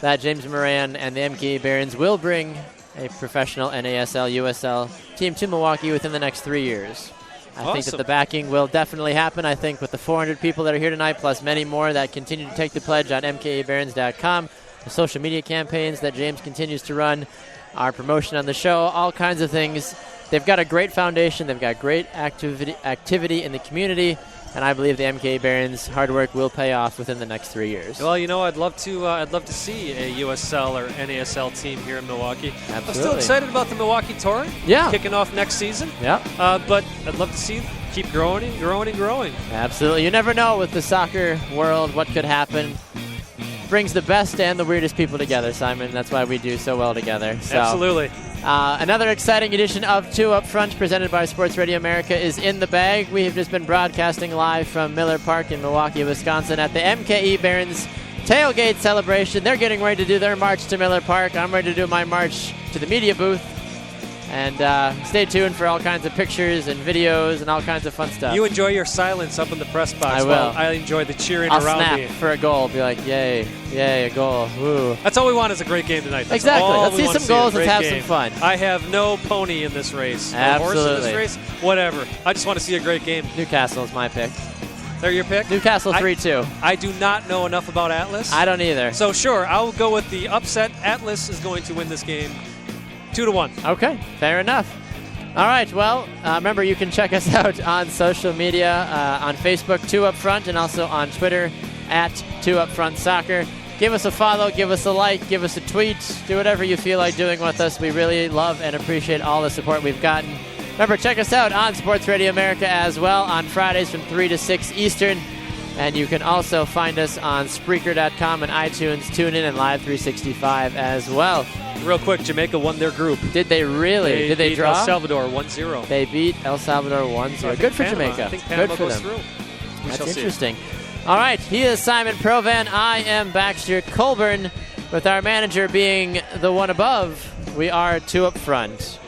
that James Moran and the MKE Barons will bring a professional NASL, USL team to Milwaukee within the next 3 years. I think that the backing will definitely happen. I think with the 400 people that are here tonight, plus many more that continue to take the pledge on mkebarons.com, the social media campaigns that James continues to run, our promotion on the show, all kinds of things. They've got a great foundation. They've got great activity in the community. and I believe the MKE Barons' hard work will pay off within the next 3 years. Well, I'd love to see a USL or NASL team here in Milwaukee. Absolutely. I'm still excited about the Milwaukee Tour. Yeah. Kicking off next season. Yeah. But I'd love to see keep growing and growing and growing. Absolutely. You never know with the soccer world what could happen. Brings the best and the weirdest people together, Simon. That's why we do so well together. So, Absolutely. Another exciting edition of Two Up Front presented by Sports Radio America is in the bag. We have just been broadcasting live from Miller Park in Milwaukee, Wisconsin at the MKE Barons tailgate celebration. They're getting ready to do their march to Miller Park. I'm ready to do my march to the media booth. And stay tuned for all kinds of pictures and videos and all kinds of fun stuff. You enjoy your silence up in the press box. I will. While I enjoy the cheering I'll around snap me. for a goal. Be like, yay, a goal. Woo. That's all we want is a great game tonight. That's Exactly. all Let's we see want some to see, a goals. Let's great have game. some fun. I have no pony in this race. No horse in Absolutely. this race. Whatever. I just want to see a great game. Newcastle is my pick. They're your pick? Newcastle 3-2. I do not know enough about Atlas. I don't either. So sure, I'll go with the upset. Atlas is going to win this game 2-1. Okay, fair enough. All right, well, remember you can check us out on social media, on Facebook, Two Up Front, and also on Twitter, at Two Up Front Soccer. Give us a follow, give us a like, give us a tweet, do whatever you feel like doing with us. We really love and appreciate all the support we've gotten. Remember, check us out on Sports Radio America as well on Fridays from 3 to 6 Eastern. And you can also find us on Spreaker.com and iTunes, TuneIn, and Live 365 as well. Real quick, Jamaica won their group. Did they really? Did they beat draw? El Salvador 1-0. They beat El Salvador 1-0. Good for Panama. Jamaica. I think Panama Good for goes them. through. That's interesting. All right, he is Simon Provan. I am Baxter Colburn. With our manager being the one above, we are Two Up Front.